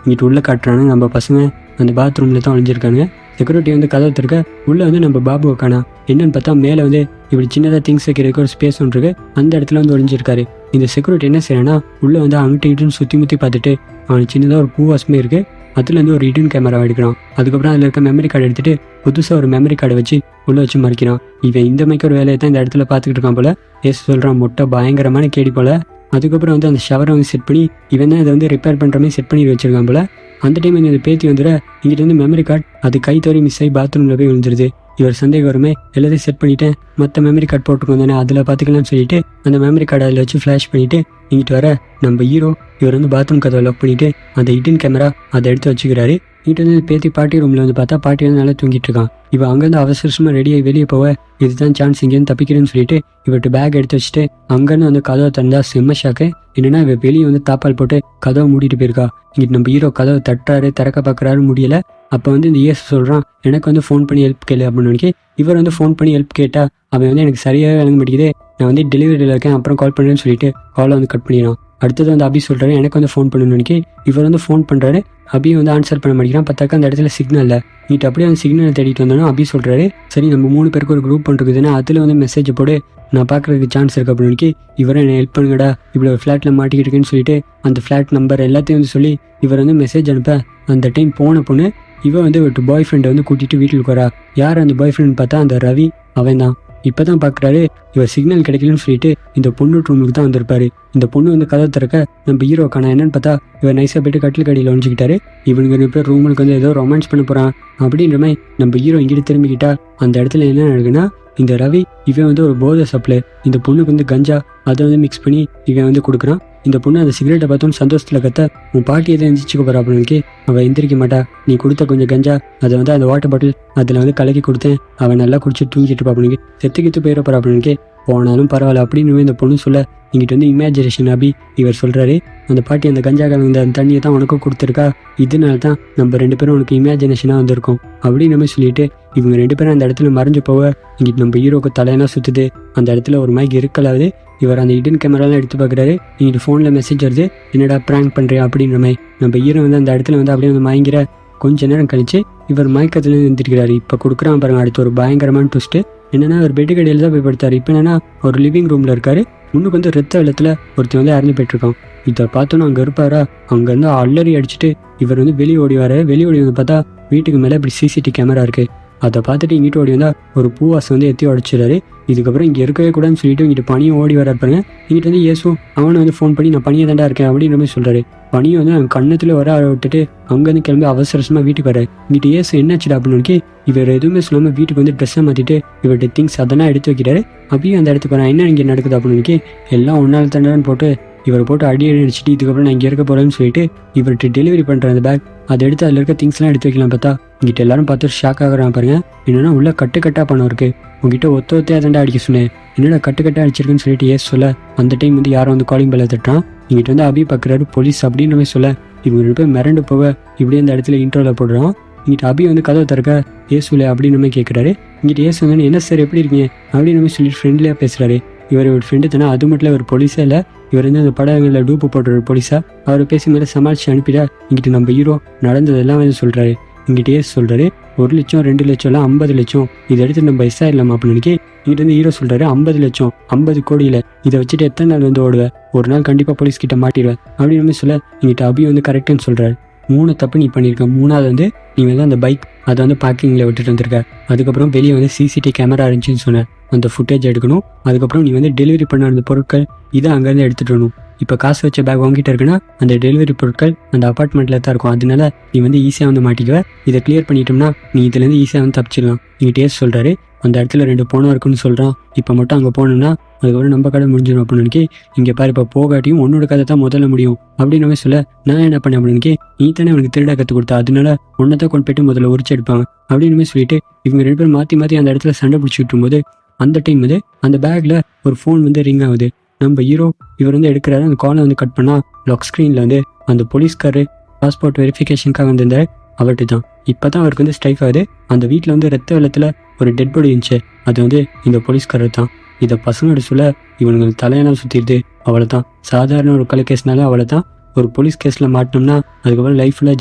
இங்கிட்ட உள்ளே காட்டுறாங்க. நம்ம பசங்க அந்த பாத்ரூமில் தான் ஒழிஞ்சிருக்காங்க. செக்யூரிட்டி வந்து கதவை திறக்க உள்ளே வந்து நம்ம பாபு காணா. என்னன்னு பார்த்தா மேலே வந்து இப்படி சின்னதாக திங்ஸ் வைக்கிறதுக்கு ஒரு ஸ்பேஸ் ஒன்று இருக்கு. அந்த இடத்துல வந்து ஒழிஞ்சிருக்காரு. இந்த செக்யூரிட்டி என்ன செய்யறேன்னா உள்ளே வந்து அங்கிட்ட இட்டுன்னு சுற்றி முற்றி பார்த்துட்டு அவனுக்கு சின்னதாக ஒரு பூவாசமே இருக்குது. அதுலேருந்து ஒரு ஹிடன் கேமரா எடுக்கிறான். அதுக்கப்புறம் அதில் இருக்க மெமரி கார்டு எடுத்துட்டு புதுசாக ஒரு மெமரி கார்டை வச்சு உள்ளே வச்சு மறைக்கிறான். இவன் இந்த மாதிரி ஒரு வேலையை தான் இந்த இடத்துல பார்த்துக்கிட்டு இருக்கான் போல. ஏசு சொல்கிறான் மொட்டை பயங்கரமான கேடி போல. அதுக்கப்புறம் வந்து அந்த ஷவரை வந்து செட் பண்ணி இவன் தான் இதை வந்து ரிப்பேர் பண்ணுற மாதிரி செட் பண்ணி வச்சிருக்கான் போல. அந்த டைம் இந்த பேத்தி வந்துட இங்கிட்ட வந்து மெமரி கார்டு அது கை தவறி மிஸ் ஆகி பாத்ரூமில் போய் விழுந்துருது. இவர் சந்தேகம் வருமே எல்லாத்தையும் செட் பண்ணிவிட்டேன் மற்ற மெமரி கார்டு போட்டுருக்கோம் தானே அதில் பார்த்துக்கலாம்னு சொல்லிட்டு அந்த மெமரி கார்டை அதில் வச்சு ஃப்ளாஷ் பண்ணிவிட்டு இங்கிட்டு வர நம்ம ஹீரோ இவர் வந்து பாத்ரூம் கதவை லாக் பண்ணிவிட்டு அந்த ஹிடன் கேமரா அதை எடுத்து வச்சுக்கிறாரு. இங்கிட்ட வந்து பேத்தி பாட்டி ரூமில் வந்து பார்த்தா பாட்டி வந்து நல்லா தூங்கிட்டு இருக்கான். இவன் அங்கேருந்து அவசரமாக ரெடியாகி வெளியே போக இதுதான் சான்ஸ் இங்கேருந்து தப்பிக்கிறேன்னு சொல்லிட்டு இவர்கிட்ட பேக் எடுத்து வச்சுட்டு அங்கேருந்து வந்து கதவை திறந்தா செம்ம ஷாக்கு. என்னன்னா இவ வெளியே வந்து தாப்பால் போட்டு கதவை மூடிட்டு போயிருக்கா. இங்கிட்டு நம்ம ஹீரோ கதவை தட்டுறாரு திறக்க பார்க்குறாரு முடியல. அப்போ வந்து இந்த ஏசு சொல்கிறான் எனக்கு வந்து ஃபோன் பண்ணி ஹெல்ப் கேளு அப்படின்னு இவர் வந்து ஃபோன் பண்ணி ஹெல்ப் கேட்டால் அவன் வந்து எனக்கு சரியாகவே விளங்க மாட்டேங்குது நான் வந்து டெலிவரியில் இருக்கேன் அப்புறம் கால் பண்ணுறேன்னு சொல்லிட்டு காலை வந்து கட் பண்ணிடுறான். அடுத்தது வந்து அபி சொல்கிறாரு எனக்கு வந்து ஃபோன் பண்ணணும்னு இவர் வந்து ஃபோன் பண்ணுறாரு. அபியை வந்து ஆன்சர் பண்ண மாட்டேங்கிறான். பார்த்தாக்கா அந்த இடத்துல சிக்னல் இல்லை. நீட்டு அப்படியே அந்த சிக்னல் தேடிட்டு வந்தோன்னா அபி சொல்கிறாரு சரி நம்ம 3 பேருக்கு ஒரு குரூப் பண்ணிருக்குதுன்னா அதில் வந்து மெசேஜ் போடு நான் பார்க்குறதுக்கு சான்ஸ் இருக்குது அப்படின்னு இவரை என்னை ஹெல்ப் பண்ணுங்கடா இப்படி ஒரு ஃப்ளாட்டில் மாட்டிக்கிட்டு இருக்கேன்னு சொல்லிட்டு அந்த ஃப்ளாட் நம்பர் எல்லாத்தையும் வந்து சொல்லி இவர் வந்து மெசேஜ் அனுப்ப அந்த டைம் போன பொண்ணு இவன் வந்து ஒரு பாய் ஃப்ரெண்டை வந்து கூட்டிகிட்டு வீட்டுக்கு வரா. யார் அந்த பாய் ஃப்ரெண்ட் பார்த்தா அந்த ரவி அவன் தான். இப்போ தான் பார்க்குறாரு இவர் சிக்னல் கிடைக்கலன்னு சொல்லிட்டு இந்த பொண்ணு ரூமுக்கு தான் வந்திருப்பாரு. இந்த பொண்ணு வந்து கதை திறக்க நம்ம ஹீரோ காணா. என்னன்னு பார்த்தா இவர் நைஸாக போய்ட்டு கட்டில் கடியில் ஒழிஞ்சிக்கிட்டாரு. இவனுக்கு 2 பேர் ரூமுக்கு வந்து ஏதோ ரொமான்ஸ் பண்ண போகிறான் அப்படின்ற மாதிரி நம்ம ஹீரோ இங்கிட்டு திரும்பிக்கிட்டா அந்த இடத்துல என்ன நடக்குன்னா இந்த ரவி இவன் வந்து ஒரு போதை சப்ளை, இந்த பொண்ணுக்கு வந்து கஞ்சா அதை வந்து மிக்ஸ் பண்ணி இவன் வந்து கொடுக்குறான். இந்த பொண்ணு அந்த சிகரெட்டை பார்த்தோன்னு சந்தோஷத்தில் கத்த, உன் பாட்டி எதை எந்திரிச்சுக்க போறா அப்படின்னு அவள் எந்திரிக்க மாட்டா. நீ கொடுத்த கொஞ்சம் கஞ்சா அதை வந்து அந்த வாட்டர் பாட்டில் அதில் வந்து கலக்கி கொடுத்தேன், அவன் நல்லா குடிச்சு தூங்கிட்டு இருப்பா அப்படின்னு செத்துக்கிட்டு போயிட போறா அப்படின்னு போனாலும் பரவாயில்ல அப்படின்னு இந்த பொண்ணு சொல்ல, இங்கிட்ட வந்து இமேஜினேஷன் அபி இவர் சொல்றாரு, அந்த பாட்டி அந்த கஞ்சா கலந்த அந்த தண்ணியை தான் உனக்கும் கொடுத்துருக்கா, இதனால தான் நம்ம 2 பேரும் உனக்கு இமேஜினேஷனாக வந்திருக்கோம் அப்படின்னு சொல்லிட்டு இவங்க 2 பேரும் அந்த இடத்துல மறைஞ்சு போக இங்கிட்டு நம்ம ஹீரோக்கு தலையெல்லாம் சுற்றுது. அந்த இடத்துல ஒரு மைக் இருக்கலாவது. இவர் அந்த ஹிடன் கேமராலாம் எடுத்து பார்க்குறாரு. இங்கிட்டு ஃபோனில் மெசேஜ் வருது, என்னடா ப்ராங்க் பண்ணுறியா அப்படின்ற மாதிரி. நம்ம ஹீரோ வந்து அந்த இடத்துல வந்து அப்படியே வந்து மயங்கிற கொஞ்ச நேரம் கழிச்சு இவர் மயக்கத்துல எழுந்திருக்கிறாரு. இப்போ கொடுக்குறான் பாருங்க அடுத்து ஒரு பயங்கரமான ட்விஸ்ட்டு. என்னன்னா ஒரு பெட்டு கடையில் தான் போய் படுத்தாரு. இப்போ என்னன்னா ஒரு லிவிங் ரூமில் இருக்காரு. முன்னுக்கு வந்து ரத்த வெள்ளத்தில் ஒருத்தர் வந்து இறந்து போயிட்டுருக்கான். இதை பார்த்தோன்னா அங்கே இருப்பாரா, அங்கேருந்து அலறி அடிச்சுட்டு இவர் வந்து வெளியே ஓடி வந்து பார்த்தா வீட்டுக்கு மேலே இப்படி சிசிடிவி கேமரா இருக்குது. அதை பார்த்துட்டு இங்கிட்ட ஓடி வந்தால் ஒரு பூவாசை வந்து எத்தி உடச்சிடுறாரு. இதுக்கப்புறம் இங்கே இருக்கவே கூடாதுன்னு சொல்லிட்டு இங்கிட்ட பனியும் ஓடி வர பாருங்க. இங்கிட்ட வந்து ஏசும் அவனை வந்து ஃபோன் பண்ணி நான் பனியை தாண்டா இருக்கேன் அப்படின்ற மாதிரி சொல்கிறாரு. பனியை வந்து அவன் கண்ணத்தில் வர விட்டுட்டு அங்கேருந்து கிளம்பி அவசரமாக வீட்டுக்கு வர. இங்கிட்ட ஏசு என்னாச்சுடா அப்படின்னு இவர் எதுவுமே சொல்லாமல் வீட்டுக்கு வந்து ட்ரெஸ்ஸை மாற்றிட்டு இவர்கிட்ட திங்ஸ் அதெல்லாம் எடுத்து வைக்கிறாரு. அப்படியே அந்த இடத்துக்கு வரேன், என்ன இங்கே நடக்குது அப்படின்னு எல்லாம் ஒன்றால் தண்டான்னு போட்டு இவரை போட்டு அடி அடிச்சுட்டு இதுக்கப்புறம் நான் இங்கே இருக்க போகிறேன்னு சொல்லிட்டு இவர்கிட்ட டெலிவரி பண்ணுற அந்த பேக் அதை எடுத்து அதில் இருக்க திங்ஸ்லாம் எடுத்து வைக்கலாம். பார்த்தா இங்கிட்ட எல்லாரும் பார்த்து ஷாக் ஆகுறான் பாருங்க. என்னன்னா உள்ள கட்டுக்கட்டாக பணம் இருக்கு, உங்ககிட்ட ஒத்தையாக தாண்டா அடிக்க சொன்னேன், என்னடா கட்டுக்கட்டாக அடிச்சிருக்குன்னு சொல்லிட்டு ஏசு சொல்ல அந்த டைம் வந்து யாரும் வந்து காலிங் பெல்லை தட்டுறான். இங்கிட்ட வந்து அபி பார்க்குறாரு போலீஸ் அப்படின்ற மாதிரி சொல்ல இவங்க 2 பேர் மிரண்டு போக இப்படியே அந்த இடத்துல இன்ட்ரோவில் போடுறான். இங்கிட்ட அபி வந்து கதவை திறக்க ஏசுல அப்படின்னு மாதிரி கேட்குறாரு. இங்கிட்ட ஏசு வந்து என்ன சார் எப்படி இருக்கீங்க அப்படின்னு மாதிரி சொல்லிட்டு ஃப்ரெண்ட்லியாக பேசுகிறாரு. இவர் ஃப்ரெண்டு தானே, அது மட்டும் இல்லை ஒரு போலீஸே இல்லை, இவர் வந்து அந்த படங்களில் டூப்பு போடுற ஒரு போலீஸா. அவர் பேசி மேலே சமாளித்து அனுப்பிட இங்கிட்ட நம்ம ஹீரோ நடந்ததெல்லாம் வந்து சொல்கிறாரு. இங்கிட்டே சொல்கிறாரு 1 லட்சம் 2 லட்சம்லாம் 50 லட்சம் இதை எடுத்து நம்ம எஸ்ஸா இல்லாமல் அப்படின்னு இங்கிட்ட வந்து ஹீரோ சொல்கிறாரு 50 லட்சம் 50 கோடியில் இதை வச்சுட்டு எத்தனை நாள் வந்து ஓடுவேன், ஒரு நாள் கண்டிப்பாக போலீஸ் கிட்ட மாட்டிடுவேன் அப்படின்னு சொல்ல இங்கிட்ட அபி வந்து கரெக்டுன்னு சொல்கிறாரு. 3 தப்பு நீ பண்ணியிருக்க, 3வது வந்து நீ வந்து அந்த பைக் அதை வந்து பார்க்கிங்கில் விட்டுட்டு வந்திருக்க, அதுக்கப்புறம் வெளியே வந்து சிசிடிவி கேமரா இருந்துச்சுன்னு சொன்னேன், அந்த ஃபுட்டேஜ் எடுக்கணும், அதுக்கப்புறம் நீ வந்து டெலிவரி பண்ண அந்த பொருட்கள் இதை அங்கேருந்து எடுத்துகிட்டு வரணும். இப்போ காசு வச்ச பேக் வாங்கிட்டு இருக்குன்னா அந்த டெலிவரி பொருட்கள் அந்த அப்பார்ட்மெண்ட்டில் தான் இருக்கும், அதனால நீ வந்து ஈஸியாக வந்து மாட்டிக்குவ, இதை கிளியர் பண்ணிட்டோம்னா நீ இதுலேருந்து ஈஸியாக வந்து தப்பிச்சிடலாம். நீங்கள் டேஸ்ட் சொல்கிறாரு. அந்த இடத்துல 2 போனம் இருக்குன்னு சொல்கிறான். இப்போ மட்டும் அங்கே போகணுன்னா அதுக்கப்புறம் நம்ம கடை முடிஞ்சிடும் அப்படின்னு இங்கே பாரு இப்போ போகாட்டியும் உன்னோட கதை தான் முதல்ல முடியும் அப்படின்னு சொல்ல நான் என்ன பண்ணேன் அப்படின்னு நீ தானே அவனுக்கு திருடா கற்றுக் கொடுத்தா, அதனால ஒன்றத்தை கொண்டு போயிட்டு முதல்ல உரிச்சு எடுப்பாங்க அப்படின்னு சொல்லிட்டு இவங்க 2 பேரும் மாற்றி மாற்றி அந்த இடத்துல சண்டை பிடிச்சிட்டு இருக்கும்போது அந்த டைம் வந்து அந்த பேக்கில் ஒரு ஃபோன் வந்து ரிங் ஆகுது. நம்ம ஹீரோ இவர் வந்து எடுக்கிறாரு. அந்த காலை வந்து கட் பண்ணால் லாக் ஸ்க்ரீனில் வந்து அந்த போலீஸ்காரு பாஸ்போர்ட் வெரிஃபிகேஷனுக்காக வந்திருந்தார், அவர்கிட்ட தான். இப்போ தான் அவருக்கு வந்து ஸ்ட்ரைக் ஆகுது. அந்த வீட்டில் வந்து ரத்த வெள்ளத்தில் ஒரு டெட் பாடி இருந்துச்சு, அது வந்து இந்த போலீஸ்காரர் தான். இதை பசங்களோட சொல்ல இவனுங்களுக்கு தலையெல்லாம் சுற்றிடுது. அவளை தான் சாதாரண ஒரு கொலை கேஸ்னால அவளை தான் ஒரு போலீஸ் கேஸில் மாட்டினோம்னா அதுக்கப்புறம் லைஃப் ஃபுல்லாக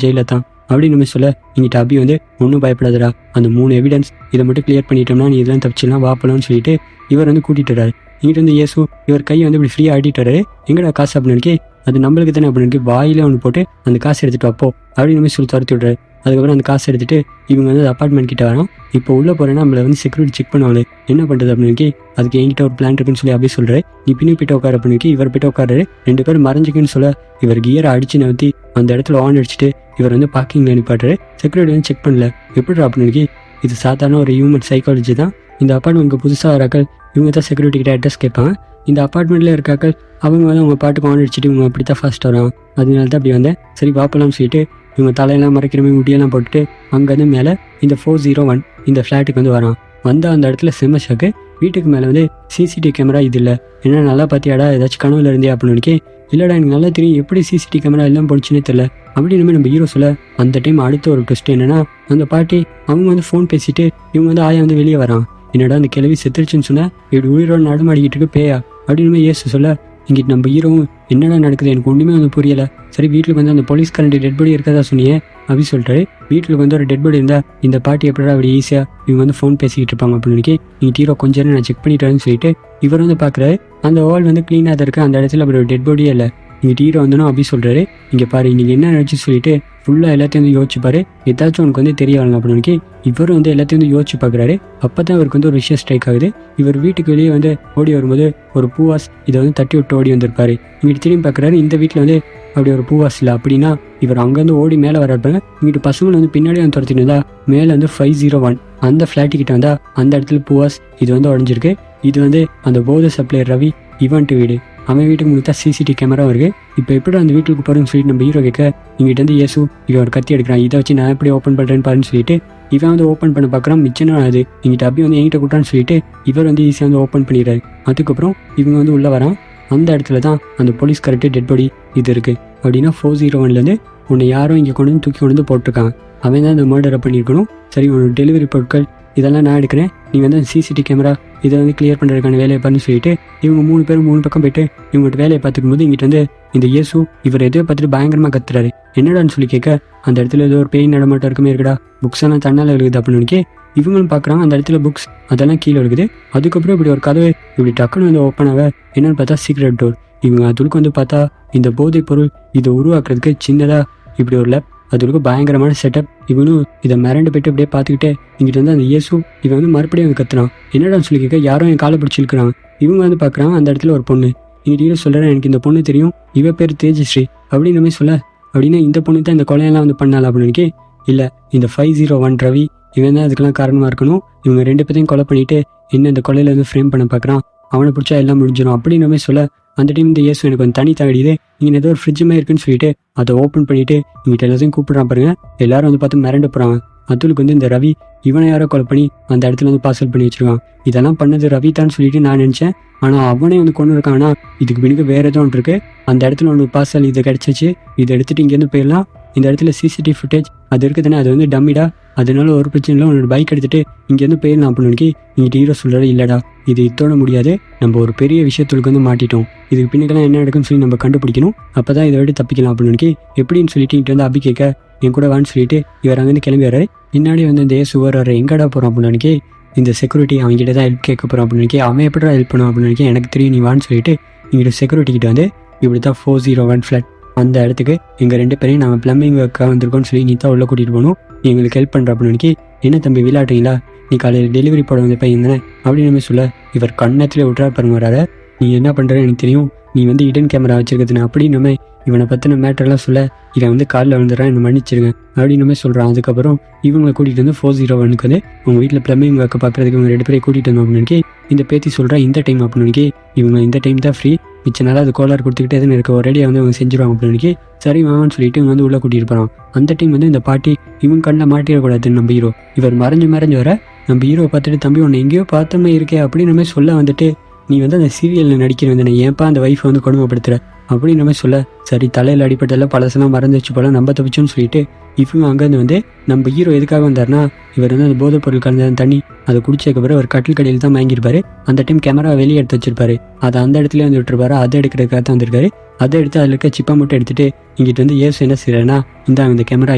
ஜெயிலில் தான் அப்படின்னு சொல்ல இங்கிட்ட அபி வந்து ஒன்றும் பயப்படாதடா, அந்த 3 எவிடன்ஸ் இதை மட்டும் கிளியர் பண்ணிட்டோம்னா நீ இதெல்லாம் தப்பிச்சிடலாம் வாப்பலாம்னு சொல்லிட்டு இவர் வந்து கூட்டிட்டு வர்றாரு. இங்கிட்ட வந்து இயேசு இவர் கையை வந்து இப்படி ஃப்ரீயாக ஆடிட்டு எங்கடா காசு அப்படின்னு அது நம்மளுக்கு தானே அப்படின்னு வாயிலே ஒன்று போட்டு அந்த காசு எடுத்துகிட்டு அப்போ அப்படின்னு சொல்லி துரத்தி விட்றாரு. அதுக்கப்புறம் அந்த காசு எடுத்துகிட்டு இவங்க வந்து அப்பார்ட்மெண்ட் கிட்ட வரோம். இப்போ உள்ளே போகிறேன்னா நம்மளை வந்து செக்யூரிட்டி செக் பண்ணுவாங்க, என்ன பண்ணுறது அப்படின்னு அதுக்கு என்கிட்ட ஒரு பிளான் இருக்குன்னு சொல்லி அப்படியே சொல்கிறேன். நீ பின்னி போய்ட்டு உட்கார அப்படின்னு இவர் போய்ட்டு உட்காரு. 2 பேரும் மறைஞ்சிக்குன்னு சொல்ல இவர் கியரை அடிச்சு நவுத்தி அந்த இடத்துல ஆன் அடிச்சுட்டு இவர் வந்து பார்க்கிங்கில் நிப்பாட்டுறாரு. செக்யூரிட்டி வந்து செக் பண்ணல. எப்படி அப்படின்னு இது சாதாரண ஒரு ஹியூமன் சைக்காலஜி தான். இந்த அப்பார்ட்மெண்ட்க்கு புதுசாக வராக்கள் இவங்க தான் செக்யூரிட்டி கிட்ட அட்ரஸ் கேட்பாங்க. இந்த அப்பார்ட்மெண்ட்டில் இருக்காக்கள் அவங்க வந்து அவங்க பாட்டுக்கு ஆன் அடிச்சுட்டு இவங்க அப்படி தான் ஃபர்ஸ்ட் வராங்க, அதனால தான் அப்படி வந்தேன் சரி வாப்பலாம்னு சொல்லிட்டு இவங்க தலையெல்லாம் மறைக்கிற மாதிரி முடியெல்லாம் போட்டுட்டு அங்கேருந்து மேலே இந்த 401 இந்த ஃப்ளாட்டுக்கு வந்து வரான். வந்த அந்த இடத்துல செம்ம ஷாக்கு. வீட்டுக்கு மேலே வந்து சிசிடிவி கேமரா இது இல்லை, என்ன நல்லா பார்த்தியாடா ஏதாச்சும் கனவுல இருந்தே அப்படின்னு இல்லைடா எனக்கு நல்லா தெரியும் எப்படி சிசிடிவி கேமரா எல்லாம் போச்சுன்னே தெரியல அப்படின்னு நம்ம ஹீரோ சொல்ல அந்த டைம் அடுத்த ஒரு ட்விஸ்ட் என்னன்னா அந்த பாட்டி அவங்க வந்து ஃபோன் பேசிட்டு இவங்க வந்து ஆயா வந்து வெளியே வரான். என்னடா அந்த கிழவி செத்துருச்சுன்னு சொன்னால் இப்படி உயிரோட நடமாடிக்கிட்டு இருக்கு பேயா அப்படின்னு ஏசு சொல்ல இங்கிட்டு நம்ம ஹீரோவும் என்னடா நடக்குது எனக்கு ஒன்றுமே வந்து புரியலை. சரி வீட்டுக்கு வந்து அந்த போலீஸ்காரண்டி டெட் பாடி இருக்கதா சொன்னியே அப்படி சொல்லிட்டாரு. வீட்டில் வந்து ஒரு டெட் பாடி இருந்தால் இந்த பாட்டி எப்படா அப்படி ஈஸியாக இவங்க வந்து ஃபோன் பேசிக்கிட்டு இருப்பாங்க அப்படின்னு நீங்கள் ஹீரோ கொஞ்ச நேரம் நான் செக் பண்ணிட்டேன்னு சொல்லிட்டு இவர் வந்து பார்க்குறாரு. அந்த வால் வந்து க்ளீனாக தான் இருக்குது, அந்த இடத்துல அப்படி ஒரு டெட் பாடியே இல்லை. இங்கே ஹீரோ வந்தோன்னா அப்படி சொல்கிறாரு, இங்கே பாரு நீங்கள் என்ன நினச்சி சொல்லிட்டு ஃபுல்லாக எல்லாத்தையும் வந்து யோசிச்சுப்பாரு. ஏதாச்சும் உனக்கு வந்து தெரிய வரலாம் அப்படின்னு இவரும் வந்து எல்லாத்தையும் வந்து யோசிச்சு பார்க்குறாரு. அப்போ தான் இவருக்கு வந்து ஒரு விஷயம் ஸ்ட்ரைக் ஆகுது. இவர் வீட்டுக்கு வெளியே வந்து ஓடி வரும்போது ஒரு பூவாஸ் இதை வந்து தட்டி விட்டு ஓடி வந்திருப்பாரு. இங்கிட்டு திரும்பி பார்க்குறாரு, இந்த வீட்டில் வந்து அப்படி ஒரு பூவாஸ் இல்லை. அப்படின்னா இவர் அங்கேருந்து ஓடி மேலே வர்றாரு. இங்கிட்டு பசங்களை வந்து பின்னாடி வந்து துரத்திட்டு இருந்தா மேலே வந்து 501 அந்த ஃப்ளாட்டுக்கிட்ட வந்தா அந்த இடத்துல பூவாஸ் இது வந்து உடஞ்சிருக்கு. இது வந்து அந்த போதை சப்ளையர் ரவி இவன்ட்டு வீடு. அவன் வீட்டுக்கு முழுத்தா சிசிடிவி கேமரா இருக்கு. இப்போ எப்படி அந்த வீட்டுக்கு போகிறேன்னு சொல்லிட்டு நம்ம ஹீரோ கேட்க இங்கிட்ட வந்து இயேசு இவன் ஒரு கத்தி எடுக்கிறான். இதை வச்சு நான் எப்படி ஓப்பன் பண்ணுறேன்னு பாருன்னு சொல்லிட்டு இவன் வந்து ஓப்பன் பண்ண பார்க்குறான். மிச்சம் அது இங்கிட்ட அப்படி வந்து என்கிட்ட கூட்டான்னு சொல்லிட்டு இவர் வந்து ஈஸியாக வந்து ஓப்பன் பண்ணிடுறாரு. அதுக்கப்புறம் இவங்க வந்து உள்ளே வரான். அந்த இடத்துல தான் அந்த போலீஸ் கரெக்டு டெட் பாடி இது இருக்குது. அப்படின்னா 401 உன்னை யாரும் இங்கே கொண்டு வந்து தூக்கி கொண்டு வந்து போட்டிருக்காங்க. அவன் தான் இந்த மர்டரை பண்ணியிருக்கணும். சரி, உன்னோட டெலிவரி பொருட்கள் இதெல்லாம் நான் எடுக்கிறேன். நீங்கள் வந்து சிசிடிவி கேமரா இதை வந்து கிளியர் பண்ணுறதுக்கான வேலையை பண்ணு சொல்லிட்டு இவங்க 3 பேரும் 3 பக்கம் போயிட்டு இவங்கள்ட்ட வேலையை பார்த்துக்கும் போது இங்கிட்ட வந்து இந்த இயேசு இவர் எதையோ பார்த்துட்டு பயங்கரமாக கத்துறாரு. என்னடான்னு சொல்லி கேட்க அந்த இடத்துல ஏதோ ஒரு பேய் நடமாட்டம் இருக்குமே இருக்குடா, புக்ஸ் எல்லாம் தன்னால் எழுகுது அப்படின்னு இவங்களும் பார்க்குறாங்க. அந்த இடத்துல புக்ஸ் அதெல்லாம் கீழே இருக்குது. அதுக்கப்புறம் இப்படி ஒரு கதவை இப்படி டக்குன்னு வந்து ஓப்பன் ஆக என்னன்னு பார்த்தா சீக்ரெட் டோர். இவங்க அதுக்கு வந்து பார்த்தா இந்த போதைப் பொருள் இதை உருவாக்குறதுக்கு சின்னதாக இப்படி ஒரு லேப், அதுக்கு பயங்கரமான செட்டப். இவனும் இதை மிரண்டு போயிட்டு அப்படியே பார்த்துக்கிட்டே இங்கிட்ட வந்து அந்த இயேசு இவன் வந்து மறுபடியும் வந்து கத்துறான். என்னடான்னு சொல்லி கேட்க யாரும் என் காலை பிடிச்சி இழுக்கிறாங்க. இவங்க வந்து பார்க்குறாங்க அந்த இடத்துல ஒரு பொண்ணு. இங்கிட்ட சொல்கிறேன், எனக்கு இந்த பொண்ணு தெரியும், இவ பேர் தேஜஸ்ரீ அப்படின்னு மாதிரி சொல்ல. அப்படின்னா இந்த பொண்ணு தான் இந்த கொலையெல்லாம் வந்து பண்ணால அப்படின்னு இல்லை, இந்த 501 ரவி இவன் தான் அதுக்கெல்லாம் காரணமாக இருக்கணும். இவங்க 2 பேரையும் கொலை பண்ணிட்டு என்ன இந்த கொலையில வந்து ஃப்ரேம் பண்ண பார்க்குறான். அவனை பிடிச்சா எல்லாம் முடிஞ்சிடும் அப்படின்னு மாதிரி சொல்ல அந்த டைம் இந்த இயேசு எனக்கு வந்து தனி தகடிது. இங்கே ஏதோ ஒரு ஃப்ரிட்ஜ் மாதிரி இருக்குன்னு சொல்லிட்டு அதை ஓப்பன் பண்ணிட்டு இங்கிட்ட எல்லாத்தையும் கூப்பிடுறான் பாருங்க. எல்லாரும் வந்து பார்த்து மிரண்டு போகிறாங்க. அதுக்கு வந்து இந்த ரவி இவனை யாரோ கொலை பண்ணி அந்த இடத்துல வந்து பார்சல் பண்ணி வச்சிருக்கான். இதெல்லாம் பண்ணது ரவி தான் சொல்லிட்டு நான் நினச்சேன். ஆனால் அவனே வந்து கொண்டு இருக்கான்னா இதுக்கு பின்னுக்கு வேற ஏதோ ஒன்று இருக்கு. அந்த இடத்துல ஒன்று பார்சல் இது கிடச்சிச்சு, இதை எடுத்துட்டு இங்கேருந்து போயிடலாம். இந்த இடத்துல சிசிடிவி ஃபுட்டேஜ் அது இருக்குதுன்னா அது வந்து டம்மிடா, அதனால ஒரு பிரச்சனை இல்லை, உன்னோட பைக் எடுத்துட்டு இங்கேருந்து போயிடலாம் அப்படின்னு இங்கிட்ட ஹீரோ சொல்கிறாரு. இல்லைடா, இது இத்தோட முடியாது, நம்ம ஒரு பெரிய விஷயத்துக்கு வந்து மாட்டிட்டோம். இதுக்கு பின்னுக்கெல்லாம் என்ன நடக்குன்னு சொல்லி நம்ம கண்டுபிடிக்கணும். அப்போ தான் இதை விட்டு தப்பிக்கலாம் அப்படின்னு எப்படின்னு சொல்லிட்டு இங்கிட்ட வந்து அபி கேட்க என் கூட வான்னு சொல்லிட்டு இவர் அங்கேருந்து கிளம்பி வர்றாரு. பின்னாடி வந்து இந்த சுவர் வர எங்கடா போகிறோம் அப்படின்னு இந்த செக்யூரிட்டி அவங்ககிட்ட தான் ஹெல்ப் கேட்க போகிறோம் அப்படின்னு அவன் எப்படா ஹெல்ப் பண்ணுவான் அப்படின்னு எனக்கு தெரியும், நீ வான்னு சொல்லிட்டு இங்கிட்ட செக்யூரிட்டி கிட்ட வந்து இப்படி தான் 401 ஃப்ளாட் அந்த இடத்துக்கு எங்கள் 2 பேரையும் நாங்கள் பிளம்பிங் ஒர்க்காக வந்திருக்கோன்னு சொல்லி நீ தான் உள்ளே கூட்டிகிட்டு போகணும், நீ எங்களுக்கு ஹெல்ப் பண்ணுற அப்படின்னு என்ன தம்பி விளையாட்டுங்களா, நீ காலையில் டெலிவரி போட வந்த பையன் தானே அப்படின்னு சொல்ல இவர் கண்ணத்தில் விட்றா பாருங்க வராத. நீ என்ன பண்ணுறன்னு எனக்கு தெரியும், நீ வந்து இடன் கேமரா வச்சிருக்கிறதுன்னு அப்படின்னு இவனை பற்றின மேட்டர்லாம் சொல்ல இவன் வந்து காலில் வந்துடுறான், என்னை மன்னிச்சிருங்க அப்படின்னு சொல்கிறான். அதுக்கப்புறம் இவங்களை கூட்டிகிட்டு வந்து 401 வந்து உங்கள் வீட்டில் பிளம்பிங் ஒர்க்கை பார்க்குறதுக்கு இவங்க 2 பேரையும் கூட்டிகிட்டு வந்தோம் அப்படின்னு இந்த பேத்தி சொல்கிறா. இந்த டைம் அப்படின்னு இவங்க இந்த டைம் தான் ஃப்ரீ, மிச்ச நாளாக அது கோளாறு கொடுத்துக்கிட்டே தான் இருக்க ஒரேடியாக வந்து அவங்க செஞ்சுருவாங்க அப்படின்னு சரி வாங்கன்னு சொல்லிட்டு இவங்க வந்து உள்ளே கூட்டிகிட்டு போகிறான். அந்த டைம் வந்து இந்த பாட்டி இவங்க கண்ணில் மாட்டிடக்கூடாதுன்னு நம்ம ஹீரோ இவர் மறைஞ்சு வர நம்ம ஹீரோ பார்த்துட்டு தம்பி உன்னை எங்கேயோ பார்த்தமே இருக்கே அப்படின்னு சொல்ல வந்துட்டு நீ வந்து அந்த சீரியலில் நடிக்கிற வந்து நான் ஏன்ப்பா அந்த ஒய்ஃபை வந்து கொடுமைப்படுத்துகிற அப்படின்னு சொல்ல சரி தலையில் அடிப்பட்டெல்லாம் பழசெல்லாம் மறந்து வச்சு போல நம்ம தப்பிச்சோன்னு சொல்லிட்டு இவங்க அங்கேருந்து வந்து நம்ம ஹீரோ எதுக்காக வந்தார்னா இவர் வந்து அந்த போதைப் பொருள் கலந்த தண்ணி அதை குடிச்சதுக்கப்புறம் ஒரு கட்டில் கடையில் தான் வாங்கியிருப்பாரு. அந்த டைம் கேமரா வெளியே எடுத்து வச்சிருப்பாரு, அதை அந்த இடத்துல வந்து விட்டுருப்பாரு. அதை எடுக்கிறதுக்காக தான் வந்திருக்காரு. அதை எடுத்து அதில் இருக்க சிப்பை மட்டும் எடுத்துட்டு இங்கிட்ட வந்து ஏசு என்ன செய்யறேன்னா இந்த கேமரா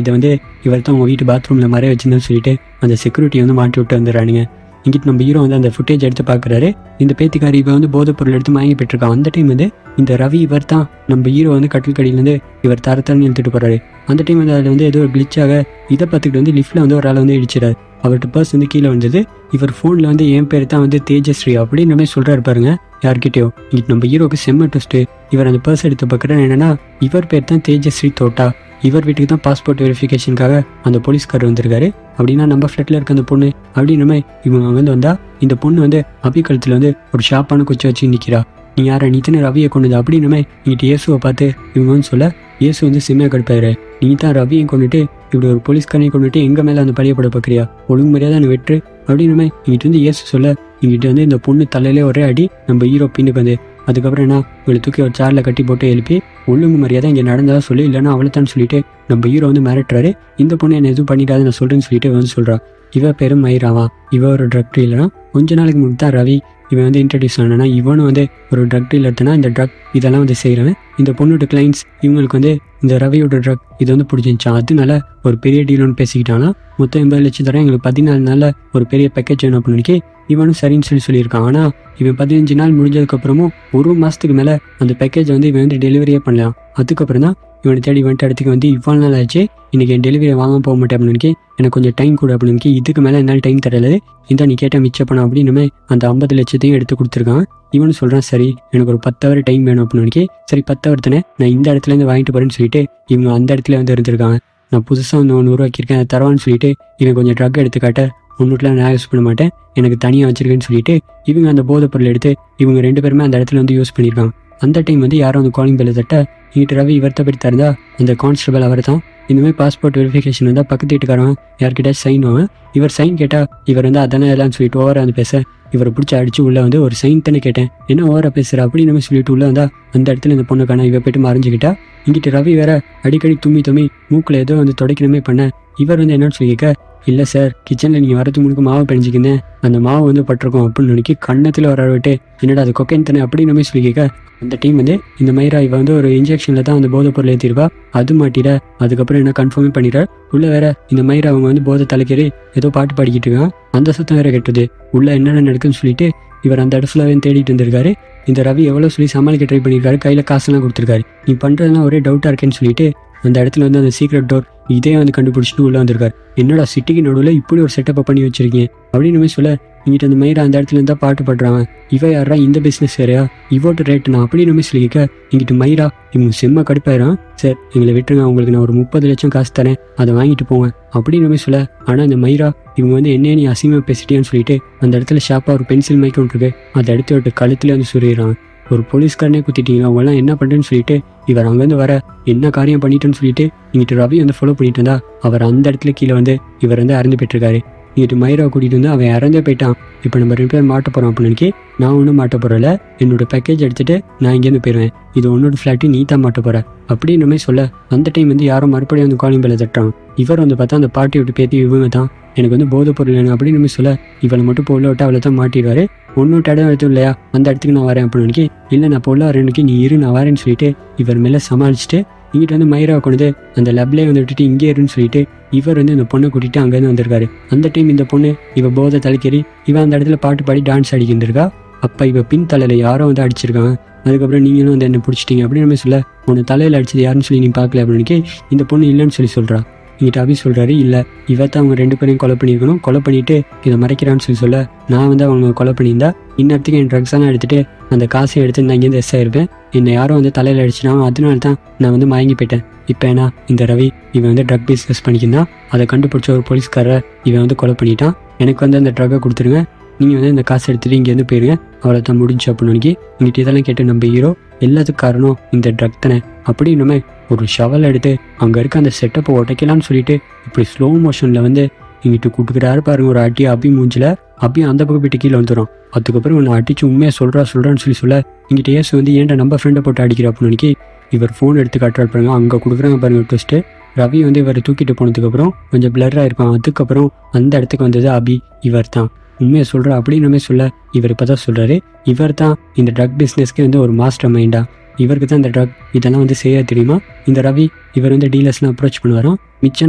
இதை வந்து இவர் தான் உங்கள் வீட்டு பாத்ரூமில் மறைய வச்சிருந்தேன்னு சொல்லிட்டு அந்த செக்யூரிட்டியை வந்து மாட்டி விட்டு வந்துடுறானுங்க. இங்கிட்டு நம்ம ஹீரோ வந்து அந்த ஃபுட்டேஜ் எடுத்து பார்க்குறாரு. இந்த பேத்திக்காரி இப்போ வந்து போதைப் பொருள் எடுத்து வாங்கி போயிட்டுருக்கான். அந்த டைம் வந்து இந்த ரவி இவர் தான் நம்ம ஹீரோ வந்து கட்டில் கடியிலேருந்து இவர் தரத்தரன்னு இழுத்துட்டு போகிறாரு. அந்த டைம் வந்து அதில் வந்து ஏதோ ஒரு கிளிச்சாக இதை பார்த்துக்கிட்டு வந்து லிஃப்ட்டில் வந்து ஒரு ஆள் வந்து இடிச்சிடாரு. அவர்கிட்ட பர்ஸ் வந்து கீழே வந்தது. இவர் ஃபோனில் வந்து என் பேர் தான் வந்து தேஜஸ்ரீ அப்படின்னு மாதிரி சொல்கிறாரு பாருங்க யார்கிட்டயோ. இங்கிட்டு நம்ம ஹீரோக்கு செம்ம ட்விஸ்ட்டு. இவர் அந்த பர்ஸ் எடுத்து பார்க்குறேன் என்னன்னா இவர் பேர் தான் தேஜஸ்ரீ தோட்டா. இவர் வீட்டுக்கு தான் பாஸ்போர்ட் வெரிஃபிகேஷனுக்காக அந்த போலீஸ்காரர் வந்திருக்காரு. அப்படின்னா நம்ம ஃப்ளட்டில் இருக்க அந்த பொண்ணு அப்படின்னு இவங்க வந்து வந்தால் இந்த பொண்ணு வந்து அபி கழுத்தில் வந்து ஒரு ஷாப்பான குச்சி வச்சு நிற்கிறா. நீ யாரை நீ தானே ரவியை கொண்டுது அப்படின்னு இங்கிட்ட இயேசுவை பார்த்து இவங்க வந்து சொல்ல இயேசு வந்து சிம்மையாக கடுப்பாரு. நீ தான் ரவியை கொண்டுட்டு இப்படி ஒரு போலீஸ்காரையும் கொண்டுட்டு எங்கள் மேலே அந்த பழியப்பட பார்க்குறியா, ஒழுங்கு முறையாக தான் வெற்று அப்படின்னு இங்கிட்ட வந்து இயேசு சொல்ல இங்கிட்ட வந்து இந்த பொண்ணு தலையிலே ஒரே அடி நம்ம ஹீரோ பின்னுக்கு வந்து அதுக்கப்புறம் என்ன இவளை தூக்கி ஒரு சேரில் கட்டி போட்டு எழுப்பி ஒழுங்கு மரியாதை இங்கே நடந்ததா சொல்லி இல்லைன்னா அவளைத்தான் சொல்லிட்டு நம்ம ஹீரோ வந்து மிரட்டுறாரு. இந்த பொண்ணு என்ன எதுவும் பண்ணிடாது நான் சொல்கிறேன்னு சொல்லிட்டு வந்து சொல்கிறான். இவ பேரும் மயிராவா, இவ ஒரு ட்ரக் டீலரா. கொஞ்ச நாளைக்கு முன்னாடி தான் ரவி இவன் வந்து இன்ட்ரடியூஸ் ஆனா இவனும் வந்து ஒரு ட்ரக் டீலர் எடுத்தனா இந்த ட்ரக் இதெல்லாம் வந்து செய்கிறவன். இந்த பொண்ணோட கிளைண்ட்ஸ் இவங்களுக்கு வந்து இந்த ரவியோட ட்ரக் இது வந்து பிடிச்சிருந்துச்சான். அதனால ஒரு பெரிய டீல் ஒன்று பேசிக்கிட்டானா மொத்தம் 80 லட்சம் தரேன், எங்களுக்கு 14 நாளில் ஒரு பெரிய பேக்கேஜ் வேணும் அப்படின்னு இவனும் சரின்னு சொல்லியிருக்கான். ஆனால் இவன் 15 நாள் முடிஞ்சதுக்கப்புறமும் 1 மாதத்துக்கு மேலே அந்த பேக்கேஜ் வந்து இவன் வந்து டெலிவரியே பண்ணலாம். அதுக்கப்புறம் தான் இவனை தேடி வந்துட்டு இடத்துக்கு வந்து இவ்வளோ நாள் ஆச்சு, இன்னைக்கு என் டெலிவரி வாங்க போக மாட்டேன் அப்படின்னு எனக்கு கொஞ்சம் டைம் கொடு அப்படின்னு இதுக்கு மேலே என்னால் டைம் தரல, இந்த நீ கேட்ட மிச்ச பணம் அப்படின்னு அந்த 50 லட்சத்தையும் எடுத்து கொடுத்துருக்கான். இவனு சொல்கிறான் சரி எனக்கு ஒரு 10 ஹவர் டைம் வேணும் அப்படின்னு சரி 10 ஹவர் தானே நான் இந்த இடத்துலேருந்து வாங்கிட்டு போகிறேன்னு சொல்லிட்டு இவங்க அந்த இடத்துல வந்து இருந்திருக்காங்க. நான் புதுசாக வந்து ஒன்று உருவாக்கியிருக்கேன் அதை தரவான்னு சொல்லிட்டு இவன் கொஞ்சம் ட்ரக் எடுத்துக்காட்ட ஒன்றுட்டுலாம் நான் யூஸ் பண்ண மாட்டேன், எனக்கு தனியாக வச்சிருக்கேன்னு சொல்லிட்டு இவங்க அந்த போதைப் பொருள் எடுத்து இவங்க 2 பேருமே அந்த இடத்துல வந்து யூஸ் பண்ணியிருக்காங்க. அந்த டைம் வந்து யாரும் அந்த காலிங் பெல்லை தட்ட இங்கிட்ட ரவி இவர்த்த பற்றி தருந்தா அந்த கான்ஸ்டபிள் அவர் தான். இந்தமாதிரி பாஸ்போர்ட் வெரிஃபிகேஷன் வந்தால் பக்கத்து வீட்டுக்காரன் யார்கிட்ட சைன் வாங்க, இவர் சைன் கேட்டால் இவர் வந்து அதெல்லாம் எல்லாம் சொல்லிட்டு ஓவராக வந்து பேச இவரை பிடிச்சி அடிச்சு உள்ளே வந்து ஒரு சைன் தானே கேட்டேன் என்ன ஓவராக பேசுகிற அப்படின்னு சொல்லிட்டு உள்ளே வந்தால் அந்த இடத்துல இந்த பொண்ணுக்கான இவ போய்ட்டு மறைஞ்சிக்கிட்டா. இங்கிட்ட ரவி வேற அடிக்கடி தும்மி மூக்கில் ஏதோ வந்து துடைக்கணுமே பண்ண இவர் வந்து என்னன்னு சொல்லிக்க இல்லை சார் கிச்சனில் நீங்கள் வரது முழுக்க மாவு பிணைஞ்சிக்கிந்தேன் அந்த மாவு வந்து பட்டிருக்கோம் அப்படின்னு நினைக்கி கண்ணத்தில் வர விட்டு என்னடா அது கொக்கைன் தானே அப்படின்னு சொல்லி கேட்க அந்த டீம் வந்து இந்த மயிரா இவ வந்து ஒரு இன்ஜெக்ஷனில் தான் அந்த போதைப் பொருள் ஏற்றிருப்பா அது மாட்டிட அதுக்கப்புறம் என்ன கன்ஃபார்மே பண்ணிடுற உள்ள வேற இந்த மயிரா அவங்க வந்து போதை தலைக்கறி ஏதோ பாட்டு பாடிக்கிட்டு இருக்காங்க, அந்த சத்தம் வேற கெட்டுது. உள்ள என்னென்ன நடக்குன்னு சொல்லிட்டு இவர் அந்த இடத்துல தேடிட்டு இருந்திருக்காரு. இந்த ரவி எவ்வளோ சொல்லி சமாளிக்க ட்ரை பண்ணியிருக்காரு, கையில் காசெல்லாம் கொடுத்துருக்காரு. நீ பண்ணுறதுலாம் ஒரே டவுட்டாக இருக்கேன்னு சொல்லிட்டு அந்த இடத்துல வந்து அந்த சீக்ரெட் டோர் இதே வந்து கண்டுபிடிச்சிட்டு உள்ளே வந்திருக்காரு. என்னடா சிட்டிக்கு நடுவில் இப்படி ஒரு செட்டப் பண்ணி வச்சிருக்கீங்க அப்படின்னு சொல்ல இங்கிட்ட அந்த மயிரா அந்த இடத்துல இருந்தால் பாட்டு பாடுறாங்க. இவ யாரா இந்த பிஸ்னஸ் வேறையா இவோட்டு ரேட்டு நான் அப்படின்னு சொல்லிக்க இங்கிட்ட மயிரா இவங்க செம்ம கடுப்பாயிரும். சார் எங்களை விட்டுருங்க, உங்களுக்கு நான் ஒரு 30 லட்சம் காசு தரேன் அதை வாங்கிட்டு போங்க அப்படின்னு சொல்ல. ஆனால் இந்த மயிரா இவங்க வந்து என்ன நீ அசிங்கமாக பேசிட்டேன்னு சொல்லிட்டு அந்த இடத்துல ஷாப்பாக ஒரு பென்சில் மைக் ஒன்று இருக்கு அதை எடுத்து விட்டு கழுத்துல வந்து சுரியிறான். ஒரு போலீஸ்காரனே குத்திட்டீங்க அவங்களாம் என்ன பண்ணுறேன்னு சொல்லிட்டு இவர் அங்கேருந்து வர என்ன காரியம் பண்ணிட்டேன்னு சொல்லிட்டு இங்கிட்ட ரவி வந்து ஃபாலோ பண்ணிட்டு இருந்தா அவர் அந்த இடத்துல கீழே வந்து இவர் வந்து இறந்து போயிட்டுருக்காரு. இங்கிட்டு மயிராவை கூட்டிகிட்டு வந்து அவன் இறந்தே போயிட்டான். இப்போ நம்ம 2 பேர் மாட்ட போகிறோம் அப்படின்னு நான் ஒன்றும் மாட்ட போகிறல, என்னோட பேக்கேஜ் எடுத்துகிட்டு நான் இங்கேருந்து போயிடுவேன், இது உன்னோட ஃப்ளாட்டு நீ தான் மாட்ட போகிற அப்படின்னு சொல்ல அந்த டைம் வந்து யாரும் மறுபடியும் வந்து காலிங் பெல்லை தட்டுறாங்க. இவர் வந்து பார்த்தா அந்த பாட்டி விட்டு பேத்தி இவங்க தான் எனக்கு வந்து போதை பொருள் வேணும் அப்படின்னு சொல்ல இவளை மட்டும் பொருளை விட்டு அவளை தான் மாட்டிடுவாரு. ஒன்றும் இடம் எடுத்து இல்லையா அந்த இடத்துக்கு நான் வரேன் அப்படின்னு இல்லை நான் பொருளா வரேன்னுக்கு நீ இரு நான் வரேன்னு சொல்லிட்டு இவர் மேலே சமாளிச்சுட்டு இங்கிட்ட வந்து மயிராவை கொண்டு அந்த லப்லேயே வந்து விட்டுட்டு இங்கே இருன்னு சொல்லிட்டு இவர் வந்து இந்த பொண்ணை கூட்டிகிட்டு அங்கேருந்து வந்திருக்காரு. அந்த டைம் இந்த பொண்ணு இவ போதை தலைக்கறி இவன் அந்த இடத்துல பாட்டு பாடி டான்ஸ் அடிக்கிருந்திருக்கா. அப்போ இவ பின் தலையில் யாரோ வந்து அடிச்சிருக்காங்க. அதுக்கப்புறம் நீங்களும் வந்து என்ன பிடிச்சிட்டிங்க அப்படின்னு சொல்ல உன்னை தலையில் அடிச்சது யாருன்னு சொல்லி நீ பார்க்கல அப்படின்னு இந்த பொண்ணு இல்லைன்னு சொல்கிறா. இங்கிட்ட அபி சொல்கிறாரு இல்லை இவத்தான் அவங்க 2 பேரையும் கொலை பண்ணியிருக்கணும், கொலை பண்ணிவிட்டு இதை மறைக்கிறான்னு சொல்ல நான் வந்து அவங்க கொலை பண்ணியிருந்தா இன்னத்துக்கு என் ட்ரக்ஸ் எல்லாம் எடுத்துகிட்டு அந்த காசை எடுத்து நான் இங்கேருந்து எஸ் ஆயிருப்பேன். என்னை யாரும் வந்து தலையில் அடிச்சினாங்க, அதனால தான் நான் வந்து மயங்கி போயிட்டேன். இப்போ ஏன்னா இந்த ரவி இவன் வந்து ட்ரக் பிஸ்னஸ் பண்ணிக்கிந்தான், அதை கண்டுபிடிச்ச ஒரு போலீஸ்காரரை இவன் வந்து கொலை பண்ணிட்டான். எனக்கு வந்து அந்த ட்ரக்கை கொடுத்துருங்க, நீங்கள் வந்து இந்த காசை எடுத்துகிட்டு இங்கேருந்து போயிருங்க, அவ்வளோ தான் முடிஞ்சு அப்படின்னு இங்கிட்ட இதெல்லாம் கேட்டு நம்ம ஹீரோ எல்லாத்துக்கும் காரணம் இந்த ட்ரக் தானே அப்படின்னு ஒரு ஷவல் எடுத்து அங்கே இருக்க அந்த செட்டப்பை உடைக்கலான்னு சொல்லிட்டு இப்படி ஸ்லோ மோஷனில் வந்து இங்கிட்டு கூட்டுக்கிறாரு பாருங்க ஒரு அடி அபி மூஞ்சில். அபியும் அந்த பக்கம் போயிட்டு கீழே வந்துடும். அதுக்கப்புறம் உன்னை அடிச்சு உண்மையாக சொல்கிறான்னு சொல்ல இங்கிட்ட ஏசு வந்து ஏன்டா நம்ம ஃப்ரெண்டை போட்டு அடிக்கிற அப்படின்னு இவர் ஃபோன் எடுத்து காட்டுறாரு பாருங்க. அங்கே கொடுக்குறாங்க பாருங்க ட்விஸ்ட்டு. ரவி வந்து இவர் தூக்கிட்டு போனதுக்கப்புறம் கொஞ்சம் பிளர்ராக இருப்பான். அதுக்கப்புறம் அந்த இடத்துக்கு வந்தது அபி இவர் தான் உண்மையை சொல்கிறா அப்படின்னு சொல்ல இவர் இப்போ தான் சொல்கிறாரு இவர் தான் இந்த ட்ரக் பிஸ்னஸ்க்கு வந்து ஒரு மாஸ்டர் மைண்டா, இவருக்கு தான் இந்த ட்ரக் இதெல்லாம் வந்து செய்ய தெரியுமா. இந்த ரவி இவர் வந்து டீலர்ஸ்லாம் அப்ரோச் பண்ணுவாராம். மிச்ச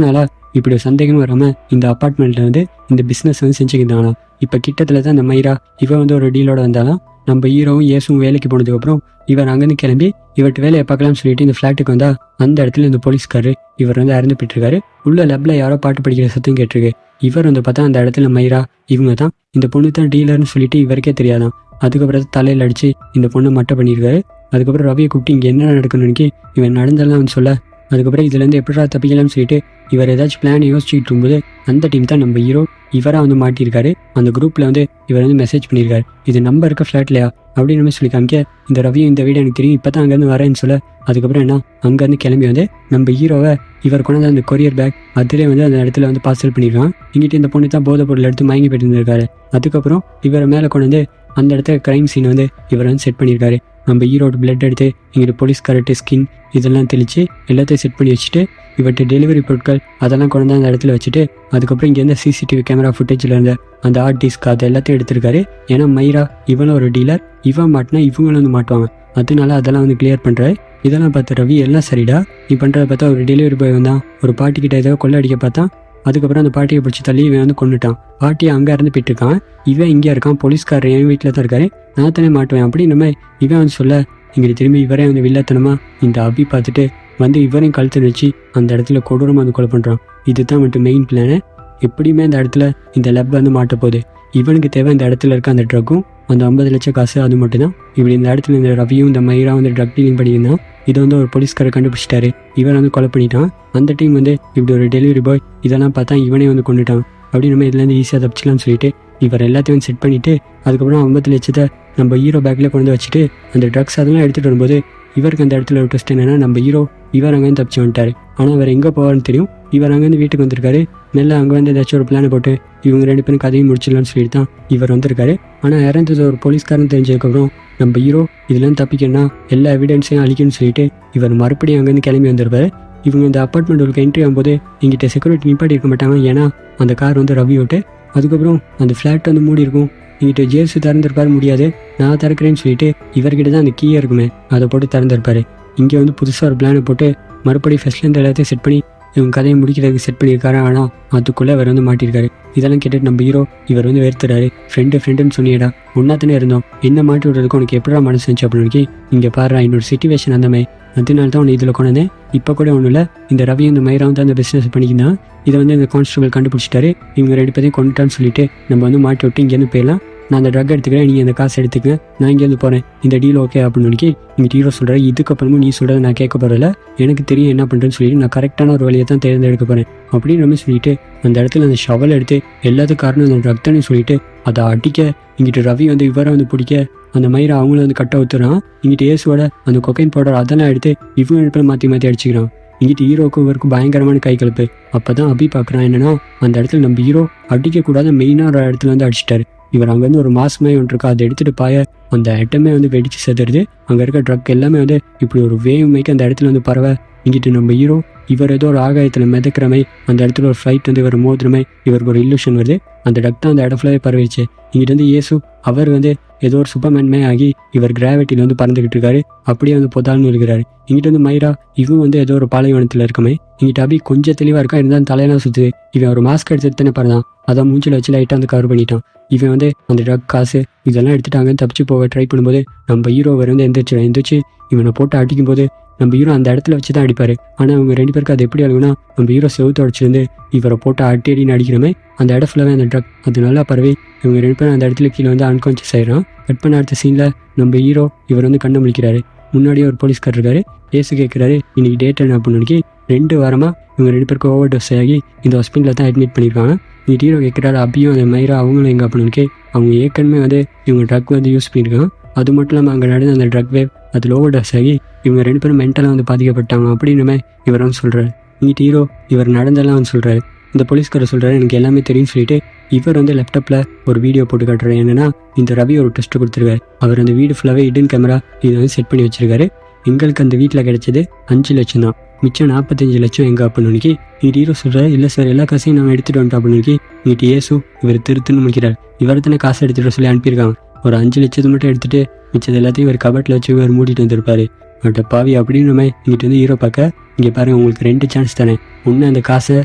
நாளாக இப்படி சந்தேகம் வராமல் இந்த அப்பார்ட்மெண்ட்டில் வந்து இந்த பிஸ்னஸ் வந்து செஞ்சுக்கிட்டானா. இப்போ கிட்டத்தில் தான் இந்த மயிரா இவன் வந்து ஒரு டீலோட வந்தாலும் நம்ம ஹீரோவும் ஏசும் வேலைக்கு போனதுக்கப்புறம் இவர் அங்கேருந்து கிளம்பி இவர்கிட்ட வேலையை பார்க்கலாம்னு சொல்லிட்டு இந்த ஃப்ளாட்டுக்கு வந்தா அந்த இடத்துல இந்த போலீஸ்காரு இவர் வந்து இறந்து போயிட்டுருக்காரு. உள்ள லெப்ல யாரோ பாட்டு படிக்கிற சத்தம் கேட்டிருக்கு. இவர் வந்து பார்த்தா அந்த இடத்துல மயிரா இவங்க தான் இந்த பொண்ணு தான் டீலர்னு சொல்லிட்டு இவருக்கே தெரியாதான். அதுக்கப்புறம் தலையில் அடிச்சு இந்த பொண்ணை மட்டை பண்ணியிருக்காரு. அதுக்கப்புறம் ரவியை கூப்பிட்டு இங்கே என்ன நடக்கணும்னு இவன் நடந்தெல்லாம் வந்து சொல்ல அதுக்கப்புறம் இதுலேருந்து எப்படா தப்பிக்கலாம்னு சொல்லிட்டு இவர் ஏதாச்சும் பிளான் யோசிச்சுட்டு இருக்கும்போது அந்த டீம் தான் நம்ம ஹீரோ இவராக வந்து மாட்டியிருக்காரு. அந்த குரூப்பில் வந்து இவர் வந்து மெசேஜ் பண்ணியிருக்காரு இது நம்ம இருக்க ஃப்ளாட்லையா அப்படின்னு சொல்லி காமிக்க இந்த ரவியும் இந்த வீடு எனக்கு தெரியும் இப்போ தான் அங்கேருந்து வரேன்னு சொல்ல அதுக்கப்புறம் என்ன அங்கேருந்து கிளம்பி வந்து நம்ம ஹீரோவை இவர் கொண்டு வந்து அந்த கொரியர் பேக் அதிலே வந்து அந்த இடத்துல வந்து பார்சல் பண்ணியிருக்கான். இங்கிட்ட இந்த பொண்ணு தான் போதை பொருள் எடுத்து மயங்கி போயிட்டு இருந்திருக்காரு. அதுக்கப்புறம் இவரை மேலே கொண்டு வந்து அந்த இடத்துல கிரைம் சீன் வந்து இவர் வந்து செட் பண்ணியிருக்காரு. நம்ம ஹீரோட பிளட் எடுத்து இங்கிட்ட போலீஸ்காரட்டு ஸ்கின் இதெல்லாம் தெளித்து எல்லாத்தையும் செட் பண்ணி வச்சுட்டு இவர்கிட்ட டெலிவரி பொருட்கள் அதெல்லாம் கொண்டு வந்து அந்த இடத்துல வச்சுட்டு அதுக்கப்புறம் இங்கேருந்து சிசிடிவி கேமரா ஃபுட்டேஜில் இருந்த அந்த ஹார்ட் டிஸ்க் அது எல்லாத்தையும் எடுத்திருக்காரு. ஏன்னா மயிரா இவனும் ஒரு டீலர், இவன் மாட்டினா இவங்களும் வந்து மாட்டுவாங்க, அதனால அதெல்லாம் வந்து கிளியர் பண்ணுறாரு. இதெல்லாம் பார்த்த ரவி எல்லாம் சரிடா நீ பண்ணுறத பார்த்தா ஒரு டெலிவரி பாய் வந்தான் ஒரு பாட்டிக்கிட்ட ஏதாவது கொள்ளை அடிக்க பார்த்தா அதுக்கப்புறம் அந்த பாட்டியை பிடிச்சி தள்ளி இவன் வந்து கொண்டுட்டான். பாட்டியை அங்கே இருந்து போயிட்டு இருக்கான். இவன் இங்கே இருக்கான், போலீஸ்காரர் என் வீட்டில் தான் இருக்காரு, நான் தானே மாட்டுவேன் அப்படின்னு இவன் வந்து சொல்ல இங்கிட்ட திரும்பி இவரே வந்து வில்லத்தனமா இந்த அபி பார்த்துட்டு வந்து இவரையும் கழுத்து வச்சு அந்த இடத்துல கொடூரமாக வந்து கொலை பண்ணுறான். இதுதான் வந்துட்டு மெயின் பிளானு. எப்படியுமே அந்த இடத்துல இந்த லப் வந்து மாட்ட போகுது. இவனுக்கு தேவை இந்த இடத்துல இருக்க அந்த ட்ரக்கும் அந்த 50 லட்சம் காசு, அது மட்டும் தான். இப்படி இந்த இடத்துல இந்த ரவியும் இந்த மயிரா வந்து ட்ரக் டீலிங் பண்ணியிருந்தான். இதை வந்து ஒரு போலீஸ்காரர் கண்டுபிடிச்சிட்டாரு. இவன் வந்து கொலை பண்ணிட்டான். அந்த டீம் வந்து இப்படி ஒரு டெலிவரி பாய் இதெல்லாம் பார்த்தா இவனே வந்து கொண்டுட்டான். அப்படி நம்ம இதுலேருந்து ஈஸியாக தப்பிச்சலாம்னு சொல்லிட்டு இவர் எல்லாத்தையும் செட் பண்ணிவிட்டு அதுக்கப்புறம் 50 லட்சத்தை நம்ம ஹீரோ பேக்கில் கொண்டு வச்சுட்டு அந்த ட்ரக்ஸ் அதெல்லாம் எடுத்துகிட்டு வரும்போது இவருக்கு அந்த இடத்துல ஒரு ட்விஸ்ட் என்னன்னா, நம்ம ஹீரோ இவர் அங்கேருந்து தப்பிச்சு வந்துட்டார். ஆனால் அவர் எங்கே போவார்னு தெரியும். இவர் அங்கேருந்து வீட்டுக்கு வந்திருக்காரு. மெல்ல அங்கே வந்து ஏதாச்சும் ஒரு பிளானை போட்டு இவங்க 2 பேரும் கதையும் முடிச்சிடலாம்னு சொல்லிட்டு தான் இவர் வந்திருக்காரு. ஆனால் இறந்தது ஒரு போலீஸ்காரன் தெரிஞ்சதுக்கப்புறம் நம்ம ஹீரோ இதுலேருந்து தப்பிக்கணும்னா எல்லா எவிடன்ஸையும் அழிக்கணும்னு சொல்லிட்டு இவர் மறுபடியும் அங்கேருந்து கிளம்பி வந்திருப்பாரு. இவங்க இந்த அப்பார்ட்மெண்ட்டுக்கு என்ட்ரி ஆகும்போது இங்கிட்ட செக்யூரிட்டி நிப்பாட்டி இருக்க மாட்டாங்க. ஏன்னா அந்த கார் வந்து ரவியோட்டு. அதுக்கப்புறம் அந்த ஃப்ளாட் வந்து மூடி இருக்கும். இங்கிட்ட ஜேம்ஸ் திறந்திருப்பாரு. முடியாது, நான் திறக்கிறேன்னு சொல்லிட்டு இவர்கிட்ட தான் அந்த கீயே இருக்குமே, அதை போட்டு திறந்திருப்பாரு. இங்கே வந்து புதுசாக ஒரு பிளானை போட்டு மறுபடியும் ஃபஸ்ட்லேருந்து எல்லாத்தையும் செட் பண்ணி இவங்க கதையை முடிக்கிறதுக்கு செட் பண்ணியிருக்காரு. ஆனால் அதுக்குள்ளே அவர் வந்து மாட்டியிருக்காரு. இதெல்லாம் கேட்டுட்டு நம்ம ஹீரோ இவர் வந்து வேர்த்துறாரு. ஃப்ரெண்டுன்னு சொன்னியடா, ஒன்றாத்தானே இருந்தோம், என்ன மாட்டி விடுறதுக்கு உனக்கு எப்படா மனசு இருந்துச்சு அப்படின்னு இங்கே பாரு என்னோட சிச்சுவேஷன் அந்த மாதிரி, அதனால தான் உன்னை இதில் கொண்டேன். இப்போ கூட ஒன்றும் இல்லை, இந்த ரவியும் இந்த மயிராவும் தான் அந்த பிஸ்னஸ் பண்ணிக்கிதான். இதை வந்து இந்த கான்ஸ்டபிள் கண்டுபிடிச்சிட்டாரு. இவங்க 2 பேரையும் கொண்டுட்டான்னு சொல்லிட்டு நம்ம வந்து மாட்டி விட்டு இங்கேருந்து போயிடலாம். நான் அந்த ட்ரக் எடுத்துக்கிறேன், நீங்கள் அந்த காசு எடுத்துக்கங்க, நான் இங்கேருந்து போகிறேன், இந்த டீல் ஓகே அப்படின்னு சொல்லி இங்கே ஹீரோ சொல்கிறாரு. இதுக்கப்புறமும் நீ சொல்கிறத நான் கேட்க போகிறதில்ல, எனக்கு தெரியும் என்ன பண்ணுறேன்னு சொல்லிட்டு நான் கரெக்டான ஒரு வழியை தான் தேர்ந்தெடுக்க போகிறேன் அப்படின்னு நம்ம சொல்லிட்டு அந்த இடத்துல அந்த ஷவல் எடுத்து எல்லாத்துக்கும் காரணம் அந்த ட்ரக் தானே சொல்லிட்டு அதை அடிக்க இங்கிட்ட ரவி வந்து இவரை வந்து பிடிக்க அந்த மயிரை அவங்கள வந்து கட்ட ஊற்றுறான். இங்கிட்ட ஏசுவோட அந்த கொக்கைன் பவுடர் அதெல்லாம் எடுத்து இவங்க 2 பேரும் மாற்றி அடிச்சுக்கிறான். இங்கிட்ட ஹீரோக்கும் இவருக்கும் பயங்கரமான கை கலப்பு. அப்போ தான் அபி பார்க்குறான் என்னன்னா, அந்த இடத்துல நம்ம ஹீரோ அடிக்கக்கூடாத மெயினாக ஒரு இடத்துல வந்து அடிச்சிட்டாரு. இவர் அங்கேருந்து ஒரு மாசமே ஒன்று இருக்கா, அதை எடுத்துகிட்டு பாய அந்த இடமே வந்து வெடிச்சு செதுருது. அங்கே இருக்க ட்ரக் எல்லாமே வந்து இப்படி ஒரு வேவ் மேய்க்கு அந்த இடத்துல வந்து பறவை. இங்கிட்டு நம்ம ஹீரோ இவர் ஏதோ ஒரு ஆகாயத்தில் மிதக்கிறமை, அந்த இடத்துல ஒரு ஃப்ளைட் வந்து இவர் மோதுறமை, இவருக்கு ஒரு இல்லூஷன் வருது. அந்த ட்ரக் தான் அந்த இடம் ஃபுல்லாகவே பரவிச்சு. இங்கிட்ட வந்து இயேசு அவர் வந்து ஏதோ ஒரு சூப்பர்மேன்மே ஆகி இவர் கிராவிட்டியில் வந்து பறந்துக்கிட்டு இருக்காரு. அப்படியே வந்து பொதால்னு இருக்கிறாரு. இங்கிட்ட வந்து மயிரா இவன் வந்து ஏதோ ஒரு பாலைவனத்தில் இருக்கமே. இங்கிட்ட அபி கொஞ்சம் தெளிவாக இருக்கா, இருந்தாலும் தலையெல்லாம் சுற்றுது. இவன் ஒரு மாஸ்க் எடுத்துட்டு தானே பறந்தான், அதான் மூஞ்சில் வச்சு லைட்டாக வந்து கவர் பண்ணிட்டான். இவன் வந்து அந்த ட்ரக் காசு இதெல்லாம் எடுத்துட்டாங்க. தப்பிச்சு போக ட்ரை பண்ணும்போது நம்ம ஹீரோவர் வந்து எந்திரிச்சு இவனை போட்டு அடிக்கும்போது நம்ம ஹீரோ அந்த இடத்துல வச்சு தான் அடிப்பார். ஆனால் அவங்க 2 பேருக்கு அது எப்படி அழுகுனா, நம்ம ஹீரோ செவுத்து அடிச்சிருந்து இவரை போட்டு அடின்னு அடிக்கிறமே அந்த இடம் ஃபுல்லாகவே அந்த ட்ரக் அது நல்லா பரவி இவங்க 2 பேரும் அந்த இடத்துல கீழே வந்து அன்கான்ஷியஸ் ஆயிடும். கட் பண்ண அடுத்த சீனில் நம்ம ஹீரோ இவர் வந்து கண்ணை முழிக்கிறாரு. முன்னாடியே ஒரு போலீஸ்கார் இருக்காரு. ஏசு கேட்குறாரு இன்னைக்கு டேட் என்ன அப்படின்னு. 2 வாரமாக இவங்க 2 பேருக்கு ஓவர் டோஸ் ஆகி இந்த ஹாஸ்பிட்டலில் தான் அட்மிட் பண்ணியிருக்காங்க. நீ ஹீரோ கேட்குறாரு அபியும் அந்த மயிரா அவங்களும் எங்கே அப்படின்னு. அவங்க ஏற்கனவே வந்து இவங்க ட்ரக் வந்து யூஸ் பண்ணியிருக்காங்க. அது மட்டும் இல்லாமல் அங்கே நடந்த அந்த ட்ரக் வேவ் அதில் ஓவர் டோஸ் ஆகி இவங்க 2 பேரும் மென்டலாக வந்து பாதிக்கப்பட்டாங்க அப்படின்னு இவர் வந்து சொல்கிறாரு. இங்கிட்ட ஹீரோ இவர் நடந்தெல்லாம் வந்து சொல்கிறாரு. இந்த போலீஸ்காரர் சொல்கிறாரு எனக்கு எல்லாமே தெரியும்னு சொல்லிட்டு இவர் வந்து லேப்டாப்பில் ஒரு வீடியோ போட்டு காட்டுறாரு. என்னன்னா, இந்த ரவி ஒரு டெஸ்ட்டு கொடுத்துருக்காரு. அவர் அந்த வீடு ஃபுல்லாகவே ஹிடன் கேமரா இதை வந்து செட் பண்ணி வச்சிருக்காரு. எங்களுக்கு அந்த வீட்டில் கிடைச்சது 5 லட்சம் தான், மிச்சம் 45 லட்சம் எங்கே அப்படின்னு இங்கிட்ட ஹீரோ சொல்கிறாரு. இல்லை சார், எல்லா காசையும் நாங்கள் எடுத்துகிட்டு வந்துட்டோம் அப்படின்னு இங்கிட்ட ஏசு இவர் திருத்துன்னு முடிக்கிறார். இவர் தானே காசு எடுத்துகிட்டு சொல்லி அனுப்பியிருக்காங்க. ஒரு 5 லட்சத்தை மட்டும் எடுத்துகிட்டு மிச்சது எல்லாத்தையும் இவர் கபட்டில் வச்சு இவர் மூடிட்டு வந்திருப்பாரு. அவர்கிட்ட பாவி அப்படின்னு இங்கிட்ட வந்து ஹீரோ பார்க்க, இங்கே பாருங்கள் உங்களுக்கு 2 சான்ஸ் தானே. ஒன்று அந்த காசை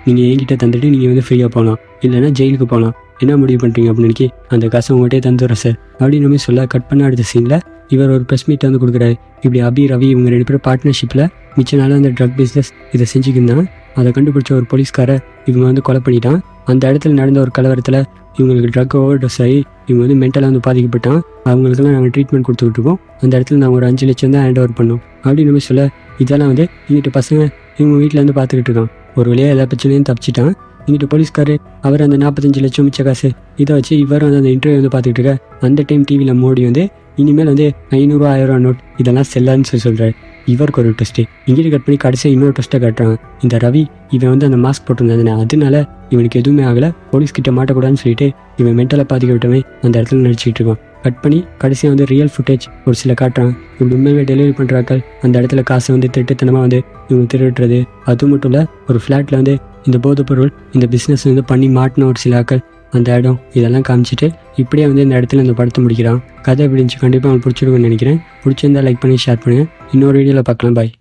நீங்கள் என்கிட்ட தந்துட்டு நீங்கள் வந்து ஃப்ரீயாக போகலாம், இல்லைன்னா ஜெயிலுக்கு போகலாம், என்ன முடிவு பண்ணுறீங்க அப்படின்னு அந்த காசை உங்கள்கிட்டே தந்துடுறேன் சார் அப்படின்னு சொல்ல கட் பண்ண அடுத்த சீனில் இவர் ஒரு ப்ரெஸ் மீட் வந்து கொடுக்குறாரு. இப்படி அபி ரவி இவங்க 2 பேரும் பார்ட்னர்ஷிப்பில் மிச்ச நாள் அந்த ட்ரக் பிஸ்னஸ் இதை செஞ்சுக்கிருந்தான். அதை கண்டுபிடிச்ச ஒரு போலீஸ்காரை இவங்க வந்து கொலை பண்ணிட்டான். அந்த இடத்துல நடந்த ஒரு கலவரத்தில் இவங்களுக்கு ட்ரக் ஓவர் டோஸ் ஆகி இவங்க வந்து மென்டலாக வந்து பாதிக்கப்பட்டான். அவங்களுக்கெல்லாம் நாங்கள் ட்ரீட்மெண்ட் கொடுத்துக்கிட்டுருக்கோம். அந்த இடத்துல நாங்கள் ஒரு 5 லட்சம் தான் ஹேண்ட் ஓவர் பண்ணோம் அப்படின்னு சொல்ல, இதெல்லாம் வந்து இங்கிட்ட பசங்க இவங்க வீட்டில் வந்து பார்த்துக்கிட்டு இருக்கான். ஒரு வழியாக எல்லா பிரச்சனையும் தப்பிச்சிட்டான். இங்கிட்ட போலீஸ்காரு அவர் அந்த 45 லட்சம் மிச்ச காசு இதை வச்சு இவர் வந்து அந்த இன்டர்வியூ வந்து பார்த்துக்கிட்டு இருக்க. அந்த டைம் டிவியில் மோடி வந்து இனிமேல் வந்து 500 1000 நோட் இதெல்லாம் செல்லான்னு சொல்கிறாரு. இவருக்கு ஒரு டெஸ்ட்டு இங்கிட்ட கட் பண்ணி கடைசியாக இன்னொரு டெஸ்ட்டை காட்டுறாங்க. இந்த ரவி இவன் வந்து அந்த மாஸ்க் போட்டிருந்தாங்க, அதனால இவனுக்கு எதுவுமே ஆகலை, போலீஸ்கிட்ட மாட்டக்கூடாதுன்னு சொல்லிட்டு இவன் மென்டலாக பாதிக்கப்பட்டவன் அந்த இடத்துல நடிச்சிக்கிட்டு இருக்கான். கட் பண்ணி கடைசியாக வந்து ரியல் ஃபுட்டேஜ் ஒரு சில காட்டுறாங்க. இப்படி உண்மையிலே டெலிவரி பண்ணுறாக்கள் அந்த இடத்துல காசை வந்து திருட்டுத்தனமாக வந்து இவங்க திருடுறது. அது மட்டும் இல்லை, ஒரு ஃப்ளாட்டில் வந்து இந்த போதைப்பொருள் இந்த பிஸ்னஸ் வந்து பண்ணி மாட்டின ஒரு சில ஆக்கள் அந்த இடம் இதெல்லாம் காமிச்சிட்டு இப்படியே வந்து இந்த இடத்துல இந்த படத்தை முடிக்கிறான். கதை எப்படி இருந்துச்சு கண்டிப்பாக உங்களுக்கு பிடிச்சிருக்குன்னு நினைக்கிறேன். பிடிச்சிருந்தா லைக் பண்ணி ஷேர் பண்ணுங்கள். இன்னொரு வீடியோவில் பார்க்கலாம். பாய்.